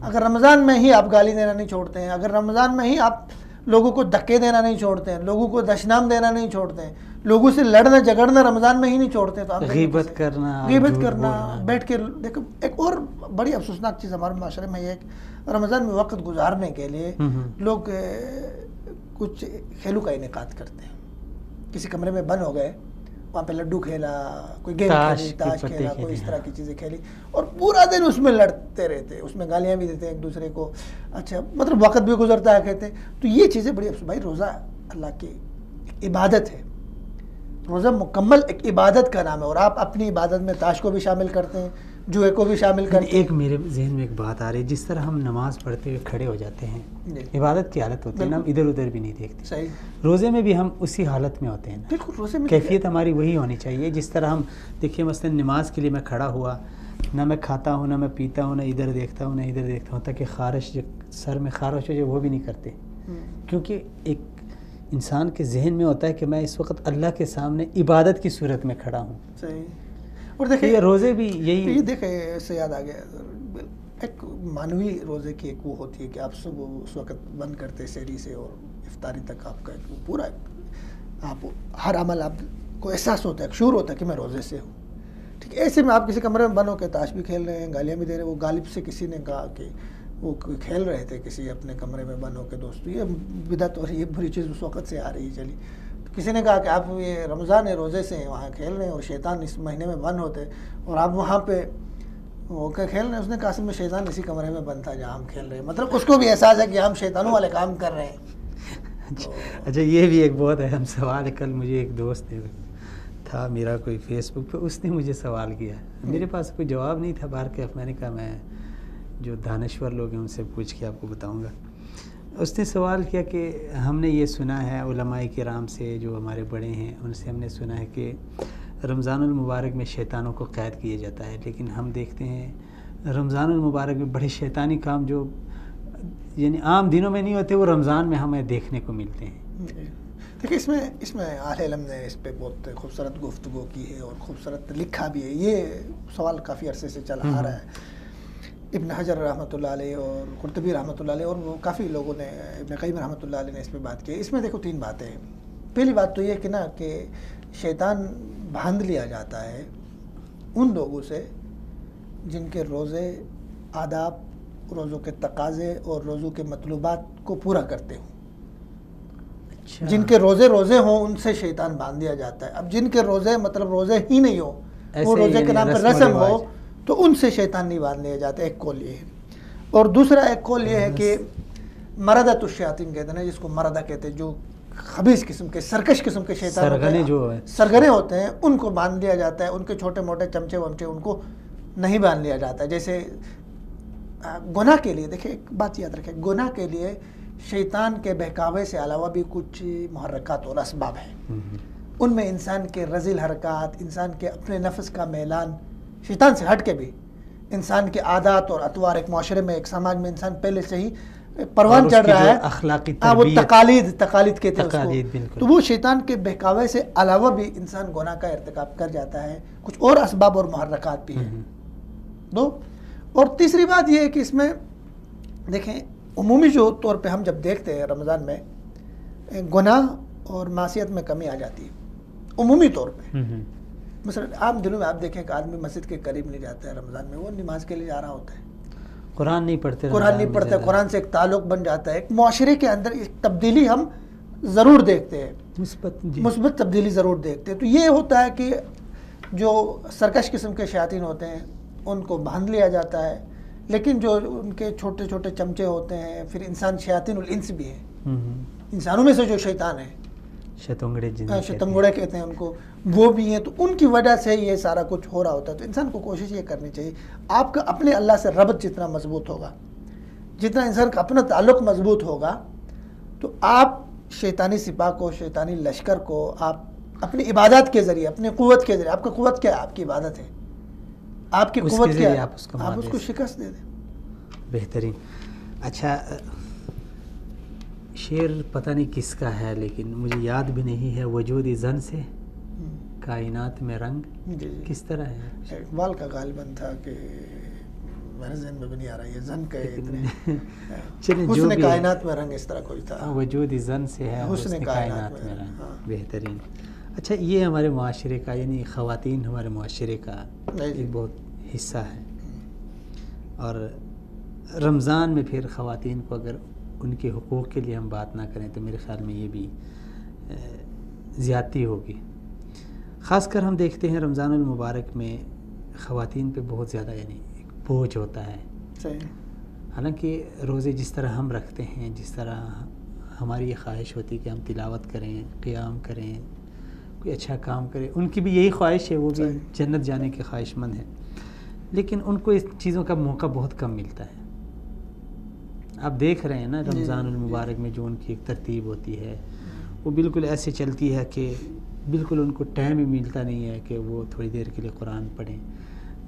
اگر رمضان میں ہی آپ گالی دینا نہیں چھوڑتے ہیں، اگر رمضان میں ہی آپ لوگوں کو دھکے دینا نہیں چھوڑتے ہیں، لوگوں کو دشنام دینا نہیں چھوڑتے ہیں، لوگوں سے لڑنا جھگڑنا رمضان میں ہی نہیں چھوڑتے، تو غیبت کرنا بیٹھ کے دیکھو. ایک اور بڑی افسوسناک چیز ہمارے معاشرے میں یہ ہے کہ رمضان میں وقت گزارنے کے لیے لوگ کچھ کھیلوں کا انعقاد کرتے ہیں. کسی کمرے میں بند ہو گئے، وہاں پہ لڈو کھیلا، کوئی گیم کھیلی، تاش کھیلا، کوئی اس طرح کی چیزیں کھیلی، اور پورا دن اس میں لڑتے رہتے، اس میں گالیاں بھی دیتے ہیں ایک دوسرے کو. اچھا مطلب وقت بھی گزرتا ہے کہتے ہیں. تو یہ چیزیں بڑی بھائی روزہ اللہ کی عبادت ہے، روزہ مکمل ایک عبادت کا نام ہے، اور آپ اپنی عبادت میں تاش کو بھی شامل کرتے ہیں، جوئے کو بھی شامل کرتے ہیں. ایک میرے ذہن میں ایک بات آ رہی ہے، جس طرح ہم نماز پڑھتے ہوئے کھڑے ہو جاتے ہیں، عبادت کی حالت ہوتی ہے نا، ہم ادھر ادھر بھی نہیں دیکھتے. صحیح. روزے میں بھی ہم اسی حالت میں ہوتے ہیں. بالکل روزے میں کیفیت ہماری وہی ہونی چاہیے. جس طرح ہم دیکھیے مثلا نماز کے لیے میں کھڑا ہوا، نہ میں کھاتا ہوں، نہ میں پیتا ہوں، نہ ادھر دیکھتا ہوں، نہ ادھر دیکھتا ہوں، تاکہ خارش جو سر میں خارش ہو جائے وہ بھی نہیں کرتے. کیونکہ ایک انسان کے ذہن میں ہوتا ہے کہ میں اس وقت اللہ کے سامنے عبادت کی صورت میں کھڑا ہوں. صحیح. اور دیکھیں یہ روزے بھی یہی، یہ دیکھیں اس سے یاد آ گیا، ایک معنوی روزے کی ایک وہ ہوتی ہے کہ آپ صبح اس وقت بند کرتے سحری سے اور افطاری تک آپ کا ایک پورا آپ ہر عمل آپ کو احساس ہوتا ہے، شعور ہوتا ہے کہ میں روزے سے ہوں. ٹھیک ہے. ایسے میں آپ کسی کمرے میں بند ہو کے تاش بھی کھیل رہے ہیں، گالیاں بھی دے رہے ہیں. وہ غالب سے کسی نے کہا کہ وہ کھیل رہے تھے کسی اپنے کمرے میں بند ہو کے دوست، یہ بدعت اور یہ بری چیز اس وقت سے آ رہی چلی. کسی نے کہا کہ آپ یہ رمضان روزے سے وہاں کھیل رہے ہیں اور شیطان اس مہینے میں بند ہوتے اور آپ وہاں پہ وہ کھیل رہے ہیں. اس نے کہا میں شیطان اسی کمرے میں بند تھا جہاں ہم کھیل رہے ہیں. مطلب اس کو بھی احساس ہے کہ ہم شیطانوں والے کام کر رہے ہیں. اچھا یہ بھی ایک بہت اہم سوال ہے. کل مجھے ایک دوست تھا میرا کوئی فیس بک پہ، اس نے مجھے سوال کیا، میرے پاس کوئی جواب نہیں تھا. بار کے میں نے کہا میں جو دانشور لوگ ہیں ان سے پوچھ کے آپ کو بتاؤں گا. اس نے سوال کیا کہ ہم نے یہ سنا ہے علماء کرام سے جو ہمارے بڑے ہیں ان سے ہم نے سنا ہے کہ رمضان المبارک میں شیطانوں کو قید کیا جاتا ہے، لیکن ہم دیکھتے ہیں رمضان المبارک میں بڑے شیطانی کام جو یعنی عام دنوں میں نہیں ہوتے وہ رمضان میں ہمیں دیکھنے کو ملتے ہیں. دیکھیں اس میں اہل علم نے اس پہ بہت خوبصورت گفتگو کی ہے اور خوبصورت لکھا بھی ہے. یہ سوال کافی عرصے سے چلا آ رہا ہے. ابن حجر رحمۃ اللہ علیہ اور قرطبی رحمۃ اللہ علیہ اور وہ کافی لوگوں نے، ابن قیم رحمۃ اللہ علیہ نے اس پہ بات کی. اس میں دیکھو 3 باتیں ہیں. پہلی بات تو یہ کہ نا کہ شیطان باندھ لیا جاتا ہے ان لوگوں سے جن کے روزے، آداب روزوں کے تقاضے اور روزوں کے مطلوبات کو پورا کرتے ہوں. اچھا. جن کے روزے ہوں ان سے شیطان باندھ دیا جاتا ہے. اب جن کے روزے مطلب روزے ہی نہیں ہو, وہ روزے کے نام پر رسم ہو, تو ان سے شیطان نہیں باندھ لیا جاتا. ایک قول یہ ہے. اور دوسرا ایک قول یہ ہے کہ مردۃ الشیاطین کہتے ہیں, جس کو مردہ کہتے ہیں, جو خبیث قسم کے سرکش قسم کے شیطان سرگنے ہوتے ہیں, ان کو باندھ دیا جاتا ہے. ان کے چھوٹے موٹے چمچے ومچے ان کو نہیں باندھ لیا جاتا ہے. جیسے گناہ کے لیے دیکھیں, ایک بات یاد رکھیں, گناہ کے لیے شیطان کے بہکاوے سے علاوہ بھی کچھ محرکات اور اسباب ہیں. ان میں انسان کے رذیل حرکات, انسان کے اپنے نفس کا میلان, شیطان سے ہٹ کے بھی انسان کے عادات اور اطوار, ایک معاشرے میں ایک سماج میں انسان پہلے سے ہی پروان چڑھ رہا ہے, اخلاقی وہ تقالید کہتے ہیں اس کو. تو وہ شیطان کے بہکاوے سے علاوہ بھی انسان گناہ کا ارتکاب کر جاتا ہے. کچھ اور اسباب اور محرکات بھی ہیں. دو. اور تیسری بات یہ ہے کہ اس میں دیکھیں, عمومی جو طور پہ ہم جب دیکھتے ہیں رمضان میں گناہ اور معصیت میں کمی آ جاتی ہے عمومی طور پہ. مثلا عام دنوں میں آپ دیکھیں کہ آدمی مسجد کے قریب نہیں جاتا ہے رمضان میں, وہ نماز کے لیے جا رہا ہوتا ہے, قرآن نہیں پڑھتے, قرآن سے ایک تعلق بن جاتا ہے. ایک معاشرے کے اندر ایک تبدیلی ہم ضرور دیکھتے ہیں, مثبت تبدیلی ضرور دیکھتے ہیں. تو یہ ہوتا ہے کہ جو سرکش قسم کے شیاطین ہوتے ہیں ان کو باندھ لیا جاتا ہے, لیکن جو ان کے چھوٹے چھوٹے چمچے ہوتے ہیں, پھر انسان شیاطین الانس بھی ہیں, انسانوں میں سے جو شیطان ہیں, شتنگڑے کہتے ہیں ان کو, وہ بھی ہیں. تو ان کی وجہ سے یہ سارا کچھ ہو رہا ہوتا ہے. تو انسان کو کوشش یہ کرنی چاہیے, آپ کا اپنے اللہ سے ربط جتنا مضبوط ہوگا, جتنا انسان کا اپنا تعلق مضبوط ہوگا, تو آپ شیطانی سپاہ کو, شیطانی لشکر کو آپ اپنی عبادات کے ذریعے, اپنی قوت کے ذریعے, آپ کا قوت کیا ہے, آپ کی عبادت ہے, آپ کی قوت کیا ہے, آپ اس کو شکست دے دیں. بہترین. اچھا, شعر پتہ نہیں کس کا ہے لیکن مجھے یاد بھی نہیں ہے. وجود زن سے کائنات میں رنگ, کس طرح ہے؟ اقبال کا غالباً تھا کہ میرے ذہن میں بھی نہیں آ رہا, یہ زن کا حسن کائنات میں رنگ اس طرح کوئی تھا. وجود زن سے ہے حسن کائنات میں رنگ. بہترین. اچھا, یہ ہمارے معاشرے کا, یعنی خواتین ہمارے معاشرے کا ایک بہت حصہ ہے, اور رمضان میں پھر خواتین کو اگر ان کے حقوق کے لیے ہم بات نہ کریں تو میرے خیال میں یہ بھی زیادتی ہوگی. خاص کر ہم دیکھتے ہیں رمضان المبارک میں خواتین پہ بہت زیادہ یعنی ایک بوجھ ہوتا ہے. حالانکہ روزے جس طرح ہم رکھتے ہیں, جس طرح ہماری یہ خواہش ہوتی ہے کہ ہم تلاوت کریں, قیام کریں, کوئی اچھا کام کریں, ان کی بھی یہی خواہش ہے, وہ بھی جنت جانے کے خواہش مند ہیں, لیکن ان کو اس چیزوں کا موقع بہت کم ملتا ہے. آپ دیکھ رہے ہیں نا رمضان المبارک میں جو ان کی ایک ترتیب ہوتی ہے وہ بالکل ایسے چلتی ہے کہ بالکل ان کو ٹائم ہی ملتا نہیں ہے کہ وہ تھوڑی دیر کے لیے قرآن پڑھیں.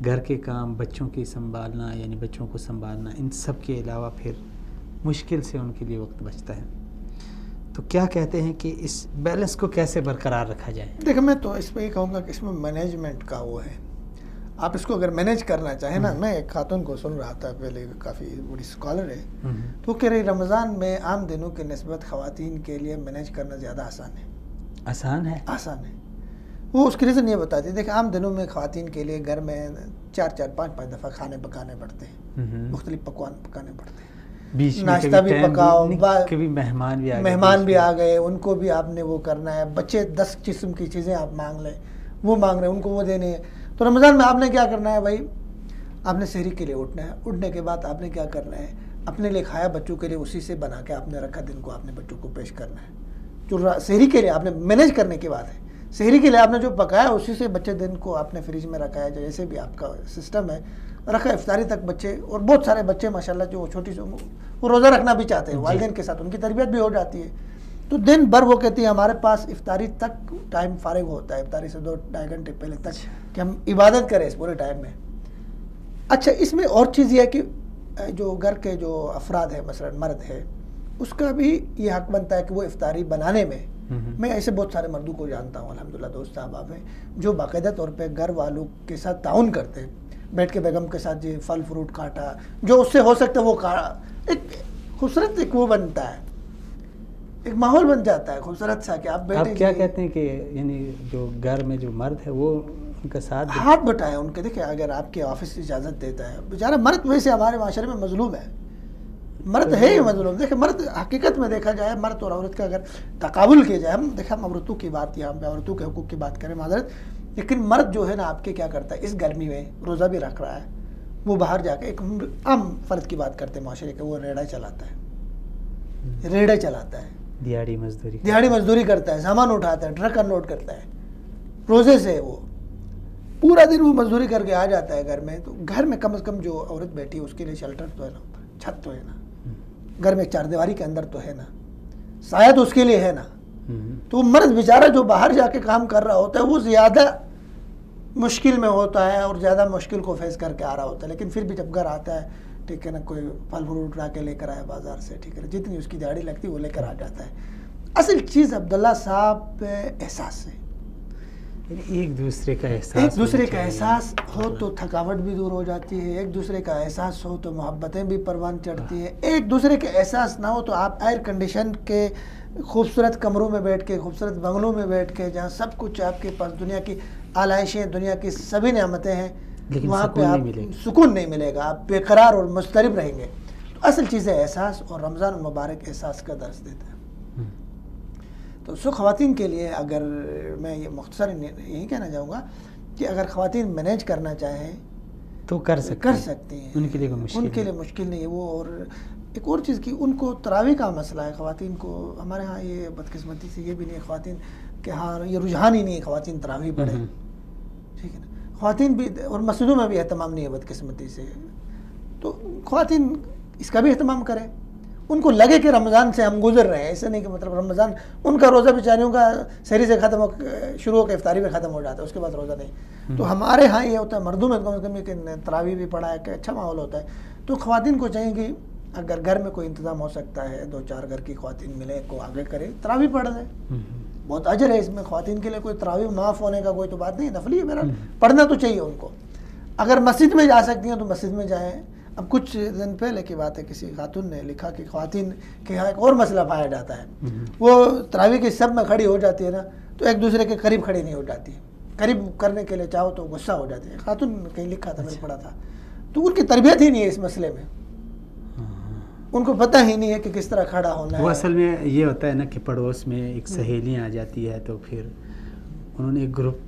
گھر کے کام, بچوں کی سنبھالنا, یعنی بچوں کو سنبھالنا, ان سب کے علاوہ پھر مشکل سے ان کے لیے وقت بچتا ہے. تو کیا کہتے ہیں کہ اس بیلنس کو کیسے برقرار رکھا جائے؟ دیکھیں, میں تو اس پہ یہ کہوں گا کہ اس میں مینجمنٹ کا وہ ہے. آپ اس کو اگر مینیج کرنا چاہیں نا, میں ایک خاتون کو سن رہا تھا پہلے, کافی بڑی اسکالر ہے, تو کہہ رہی رمضان میں عام دنوں کے نسبت خواتین کے لیے مینیج کرنا زیادہ آسان ہے. آسان ہے. وہ اس کی ریزن یہ بتاتی ہے, دیکھ عام دنوں میں خواتین کے لیے گھر میں 4-5 دفعہ کھانے پکانے پڑتے ہیں, مختلف پکوان پکانے پڑتے ہیں, ناشتہ بھی پکاؤ, کبھی مہمان بھی آ گئے, ان کو بھی آپ نے وہ کرنا ہے, بچے 10 قسم کی چیزیں آپ مانگ لیں, وہ مانگ رہے ہیں, ان کو وہ دینے ہیں. تو رمضان میں آپ نے کیا کرنا ہے بھائی, آپ نے سحری کے لیے اٹھنا ہے, اٹھنے کے بعد آپ نے کیا کرنا ہے, اپنے لیے کھایا, بچوں کے لیے اسی سے بنا کے آپ نے رکھا, دن کو آپ نے بچوں کو پیش کرنا ہے. جو سحری کے لیے آپ نے مینیج کرنے کی بات ہے, سحری کے لیے آپ نے جو پکایا اسی سے بچے دن کو آپ نے فریج میں رکھا ہے, جیسے بھی آپ کا سسٹم ہے رکھا, افطاری تک بچے, اور بہت سارے بچے ماشاءاللہ جو چھوٹی سی وہ روزہ رکھنا بھی چاہتے ہیں, والدین کے ساتھ ان کی تربیت بھی ہو جاتی ہے. تو دن بھر وہ کہتی ہے ہمارے پاس افطاری تک ٹائم فارغ ہوتا ہے, افطاری سے 2-2.5 گھنٹے پہلے تک کہ ہم عبادت کریں اس پورے ٹائم میں. اچھا, اس میں اور چیز یہ ہے کہ جو گھر کے جو افراد ہیں, مثلا مرد ہے, اس کا بھی یہ حق بنتا ہے کہ وہ افطاری بنانے میں, میں ایسے بہت سارے مردوں کو جانتا ہوں الحمدللہ, دوست احباب ہیں جو باقاعدہ طور پہ گھر والوں کے ساتھ تعاون کرتے ہیں, بیٹھ کے بیگم کے ساتھ جی پھل فروٹ کاٹا, جو اس سے ہو سکتا ہے وہ کاٹا, ایک خوبصورت ایک وہ بنتا ہے, ایک ماحول بن جاتا ہے خوبصورت سا کہ آپ بیٹھے. آپ کیا کہتے ہیں کہ یعنی جو گھر میں جو مرد ہے وہ ان کا ساتھ ہاتھ بٹائیں ان کے. دیکھیں اگر آپ کے آفس اجازت دیتا ہے, بیچارہ مرد ویسے ہمارے معاشرے میں مظلوم ہے, مرد ہے ہی مظلوم. دیکھیں مرد حقیقت میں دیکھا جائے, مرد اور عورت کا اگر تقابل کیا جائے, ہم عورتوں کی بات یہاں پہ عورتوں کے حقوق کی بات کریں معذرت, لیکن مرد جو ہے نا آپ کے کیا کرتا ہے, اس گرمی میں روزہ بھی رکھ رہا ہے, وہ باہر جا کے ایک عام فرد کی بات کرتے ہیں معاشرے کے, وہ ریڑھا چلاتا ہے, دیہڑی مزدوری کرتا ہے, سامان اٹھاتا ہے, ٹرک انلوڈ کرتا ہے, روزے سے وہ پورا دن وہ مزدوری کر کے آ جاتا ہے گھر میں. تو گھر میں کم از کم جو عورت بیٹھی ہے اس کے لیے شیلٹر تو ہے نا, چھت تو ہے نا, گھر میں چار دیواری کے اندر تو ہے نا, سایہ تو اس کے لیے ہے نا. تو مرد بیچارہ جو باہر جا کے کام کر رہا ہوتا ہے وہ زیادہ مشکل میں ہوتا ہے اور زیادہ مشکل کو فیس کر کے آ رہا ہوتا ہے, لیکن پھر بھی جب گھر آتا ہے, ٹھیک ہے نا, کوئی پھل فروٹ لا کے لے کر آیا بازار سے, ٹھیک ہے, جتنی اس کی دیہڑی لگتی ہے وہ لے کر آ جاتا ہے. اصل چیز عبداللہ صاحب احساس ہے, ایک دوسرے کا احساس ہو تو تھکاوٹ بھی دور ہو جاتی ہے, ایک دوسرے کا احساس ہو تو محبتیں بھی پروان چڑھتی ہیں. ایک دوسرے کے احساس نہ ہو تو آپ ایئر کنڈیشن کے خوبصورت کمروں میں بیٹھ کے, خوبصورت بنگلوں میں بیٹھ کے, جہاں سب کچھ آپ کے پاس دنیا کی آلائشیں, دنیا کی سبھی نعمتیں ہیں, وہاں پہ آپ سکون نہیں ملے گا, آپ بے قرار اور مضطرب رہیں گے. تو اصل چیز ہے احساس, اور رمضان المبارک احساس کا درس دیتا ہے. تو خواتین کے لیے اگر میں یہ مختصر یہی کہنا چاہوں گا کہ اگر خواتین مینیج کرنا چاہیں تو کر سکتی ہیں, ان کے لیے مشکل نہیں ہے وہ. اور ایک اور چیز کی, ان کو تراویح کا مسئلہ ہے خواتین کو. ہمارے ہاں یہ بدقسمتی سے یہ بھی نہیں ہے خواتین کہ ہاں یہ رجحان ہی نہیں ہے خواتین تراویح پڑھیں, ٹھیک ہے نا, خواتین بھی, اور مسجدوں میں بھی اہتمام نہیں ہے بدقسمتی سے. تو خواتین اس کا بھی اہتمام کریں, ان کو لگے کہ رمضان سے ہم گزر رہے ہیں, ایسا نہیں کہ مطلب رمضان ان کا روزہ بیچاریوں کا سحری سے ختم ہو, شروع ہو کے افطاری میں ختم ہو جاتا ہے, اس کے بعد روزہ نہیں. تو ہمارے ہاں یہ ہوتا ہے مردوں میں کم از کم یہ کہ تراویح بھی پڑھا ہے, کہ اچھا ماحول ہوتا ہے. تو خواتین کو چاہیے کہ اگر گھر میں کوئی انتظام ہو سکتا ہے, 2-4 گھر کی خواتین ملے کو آگے کرے, تراویح پڑھ لیں, بہت اجر ہے اس میں. خواتین کے لیے کوئی تراویح معاف ہونے کا کوئی تو بات نہیں, نفلی ہے میرا, پڑھنا تو چاہیے ان کو. اگر مسجد میں جا سکتی ہیں تو مسجد میں جائیں. اب کچھ دن پہلے کی بات ہے, کسی خاتون نے لکھا کہ خواتین کے یہاں ایک اور مسئلہ پایا جاتا ہے, وہ تراویح کے سب میں کھڑی ہو جاتی ہے نا, تو ایک دوسرے کے قریب کھڑی نہیں ہو جاتی ہے, قریب کرنے کے لیے چاہو تو غصہ ہو جاتی ہے. خاتون کہیں لکھا تھا, میں نے پڑھا تھا. تو ان کی تربیت ہی نہیں ہے اس مسئلے میں, ان کو پتہ ہی نہیں ہے کہ کس طرح کھڑا ہونا ہے. وہ اصل میں یہ ہوتا ہے نا کہ پڑوس میں ایک سہیلیاں آ جاتی ہے, تو پھر انہوں نے ایک گروپ,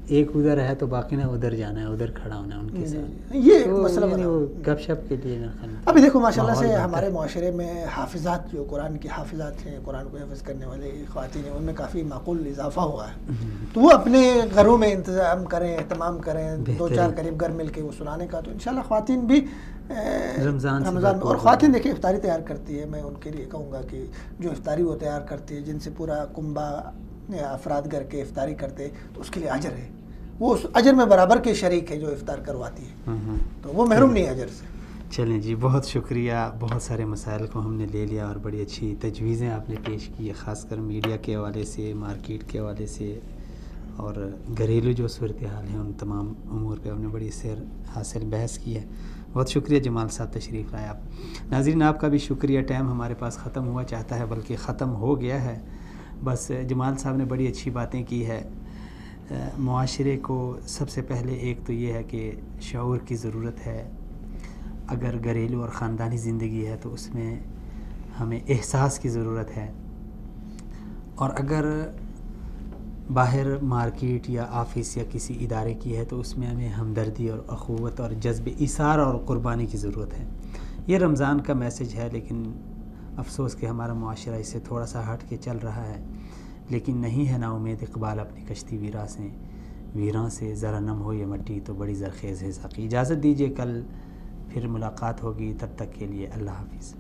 ایک ادھر ہے تو باقی نے ادھر جانا ہے, ادھر کھڑا ہونا ہے ان کے ساتھ, یہ مسئلہ بنا. گپ شپ کے لیے ابھی دیکھو ماشاءاللہ سے ہمارے معاشرے میں حافظات, جو قرآن کی حافظات ہیں, قرآن کو حفظ کرنے والے خواتین ہیں, ان میں کافی معقول اضافہ ہوا ہے. تو وہ اپنے گھروں میں انتظام کریں, اہتمام کریں, 2-4 قریب گھر مل کے وہ سنانے کا. تو انشاءاللہ خواتین بھی رمضان میں, اور خواتین دیکھیں افطاری تیار کرتی ہے, میں ان کے لیے کہوں گا کہ جو افطاری وہ تیار کرتی ہے, جن سے پورا کنبہ افراد کر کے افطاری کرتے, تو اس کے لیے اجر ہے, وہ اس اجر میں برابر کے شریک ہے جو افطار کرواتی ہے, تو وہ محروم نہیں ہے اجر سے. چلیں جی, بہت شکریہ. بہت سارے مسائل کو ہم نے لے لیا اور بڑی اچھی تجویزیں آپ نے پیش کی, خاص کر میڈیا کے حوالے سے, مارکیٹ کے حوالے سے, اور گھریلو جو صورتحال ہیں ان تمام امور پہ ہم نے بڑی سیر حاصل بحث کی ہے. بہت شکریہ جمال صاحب, تشریف لائے آپ. ناظرین آپ کا بھی شکریہ. ٹائم ہمارے پاس ختم ہوا چاہتا ہے, بلکہ ختم ہو گیا ہے. بس جمال صاحب نے بڑی اچھی باتیں کی ہے. معاشرے کو سب سے پہلے ایک تو یہ ہے کہ شعور کی ضرورت ہے. اگر گھریلو اور خاندانی زندگی ہے تو اس میں ہمیں احساس کی ضرورت ہے, اور اگر باہر مارکیٹ یا آفس یا کسی ادارے کی ہے تو اس میں ہمیں ہمدردی اور اخوت اور جذب ایثار اور قربانی کی ضرورت ہے. یہ رمضان کا میسج ہے, لیکن افسوس کہ ہمارا معاشرہ اس سے تھوڑا سا ہٹ کے چل رہا ہے. لیکن نہیں ہے نا امید اقبال اپنی کشتی ویراں سے ذرا نم ہو یہ مٹی تو بڑی زرخیز ہے ساقی. اجازت دیجیے, کل پھر ملاقات ہوگی, تب تک کے لیے اللہ حافظ.